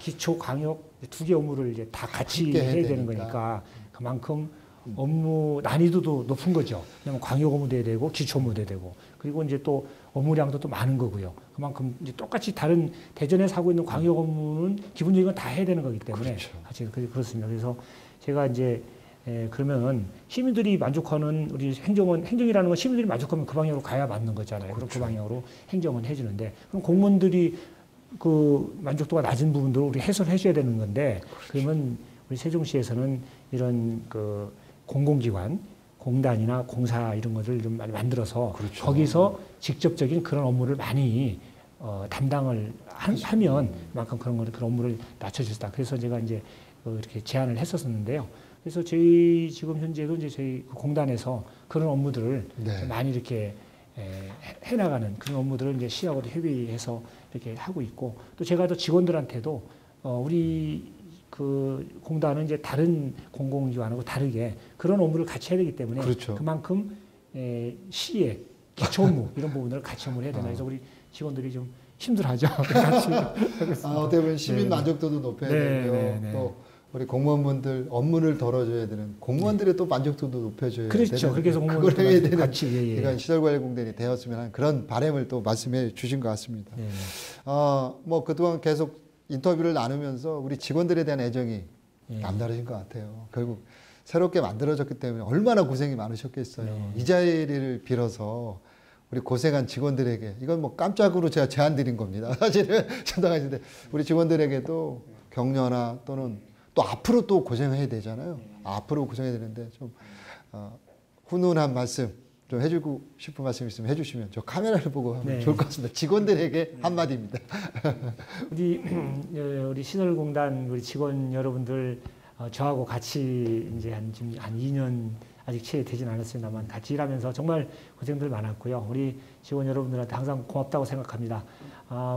기초, 광역 두 개 업무를 이제 다 같이 함께 해야 해야 되는 되니까. 거니까 그만큼 업무 난이도도 높은 거죠. 왜냐면 광역 업무도 해야 되고 기초 업무도 해야 되고 그리고 이제 또 업무량도 또 많은 거고요. 그만큼 이제 똑같이 다른 대전에서 하고 있는 광역 업무는 기본적인 건 다 해야 되는 거기 때문에 그렇죠. 같이 그렇습니다. 그래서 제가 이제 그러면 시민들이 만족하는 우리 행정이라는 건 시민들이 만족하면 그 방향으로 가야 맞는 거잖아요. 그럼 그 방향으로 행정은 해주는데 그럼 공무원들이 그 만족도가 낮은 부분들을 우리 해소를 해줘야 되는 건데 그러면 우리 세종시에서는 이런 그 공공기관, 공단이나 공사 이런 것을 좀 많이 만들어서 거기서 직접적인 그런 업무를 많이 담당을 하면 그만큼 그런 업무를 낮춰줄 수 있다. 그래서 제가 이제 이렇게 제안을 했었는데요. 그래서 저희 지금 현재도 이제 저희 공단에서 그런 업무들을 네. 많이 이렇게 해나가는 그런 업무들을 이제 시하고도 협의해서 이렇게 하고 있고 또 제가 또 직원들한테도 우리 그 공단은 이제 다른 공공기관하고 다르게 그런 업무를 같이 해야 되기 때문에 그렇죠. 그만큼 시의 기초 업무 이런 부분을 같이 업무를 해야 된다. 그래서 우리 직원들이 좀 힘들어하죠. 같이 하겠습니다. 어떻게 보면 시민 만족도도 높여야 되고요. 또 우리 공무원분들 업무를 덜어줘야 되는 공무원들의 또 만족도도 높여줘야 그렇죠. 되는 그렇게 해서 그걸 해야 되는 같이 이런 시설관리공단이 되었으면 하는 그런 바람을 또 말씀해 주신 것 같습니다. 뭐 그동안 계속 인터뷰를 나누면서 우리 직원들에 대한 애정이 남다르신 것 같아요. 결국 새롭게 만들어졌기 때문에 얼마나 고생이 많으셨겠어요. 이 자리를 빌어서 우리 고생한 직원들에게 이건 뭐 깜짝으로 제가 제안 드린 겁니다. 사실은 전당하시는데 우리 직원들에게도 격려나 또는 또 앞으로 또 고생해야 되잖아요. 앞으로 고생해야 되는데 좀 훈훈한 말씀 좀 해주고 싶은 말씀 있으면 해주시면 저 카메라를 보고 하면 좋을 것 같습니다. 직원들에게 한마디입니다. 우리 시설공단 우리 직원 여러분들 저하고 같이 이제 한 2년 아직 채 되진 않았습니다만 같이 일하면서 정말 고생들 많았고요. 우리 직원 여러분들한테 항상 고맙다고 생각합니다.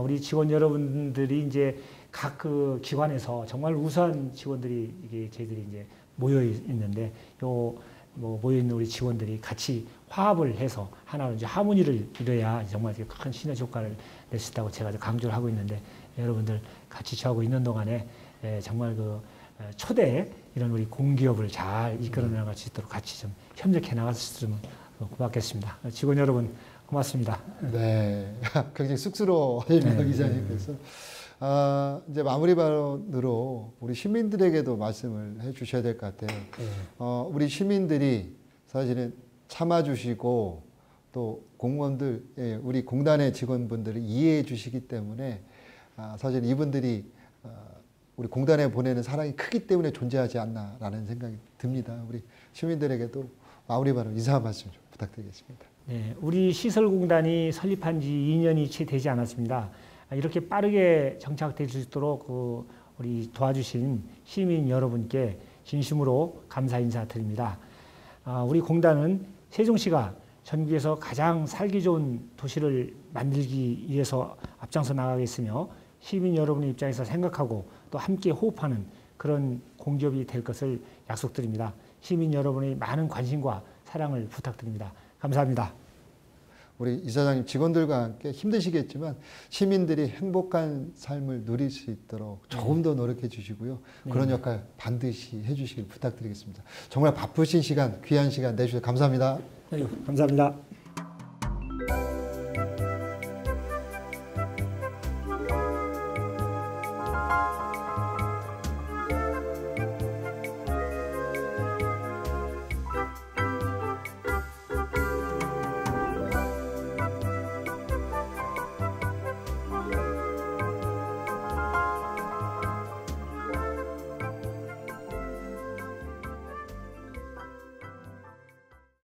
우리 직원 여러분들이 이제 각 그 기관에서 정말 우수한 직원들이 이게 저희들이 이제 모여 있는데 뭐 모여 있는 우리 직원들이 같이 화합을 해서 하나로 이제 하모니를 이뤄야 정말 큰 시너지 효과를 낼 수 있다고 제가 강조를 하고 있는데 여러분들 같이 저하고 있는 동안에 정말 그 초대 이런 우리 공기업을 잘 이끌어 나갈 수 있도록 같이 좀 협력해 나갈 수 있으면 고맙겠습니다. 직원 여러분 고맙습니다. 네, 굉장히 쑥스러워하십니다 기자님께서. 이제 마무리 발언으로 우리 시민들에게도 말씀을 해주셔야 될 것 같아요. 우리 시민들이 사실은 참아주시고 또 공무원들, 우리 공단의 직원분들을 이해해 주시기 때문에 사실 이분들이 우리 공단에 보내는 사랑이 크기 때문에 존재하지 않나라는 생각이 듭니다. 우리 시민들에게도 마무리 발언 인사 말씀 좀 부탁드리겠습니다. 네, 우리 시설공단이 설립한 지 2년이 채 되지 않았습니다. 이렇게 빠르게 정착될 수 있도록 우리 도와주신 시민 여러분께 진심으로 감사 인사드립니다. 우리 공단은 세종시가 전국에서 가장 살기 좋은 도시를 만들기 위해서 앞장서 나가겠으며 시민 여러분의 입장에서 생각하고 또 함께 호흡하는 그런 공기업이 될 것을 약속드립니다. 시민 여러분의 많은 관심과 사랑을 부탁드립니다. 감사합니다. 우리 이사장님 직원들과 함께 힘드시겠지만 시민들이 행복한 삶을 누릴 수 있도록 조금 더 노력해 주시고요. 그런 역할 반드시 해주시길 부탁드리겠습니다. 정말 바쁘신 시간, 귀한 시간 내주셔서 감사합니다. 네, 감사합니다.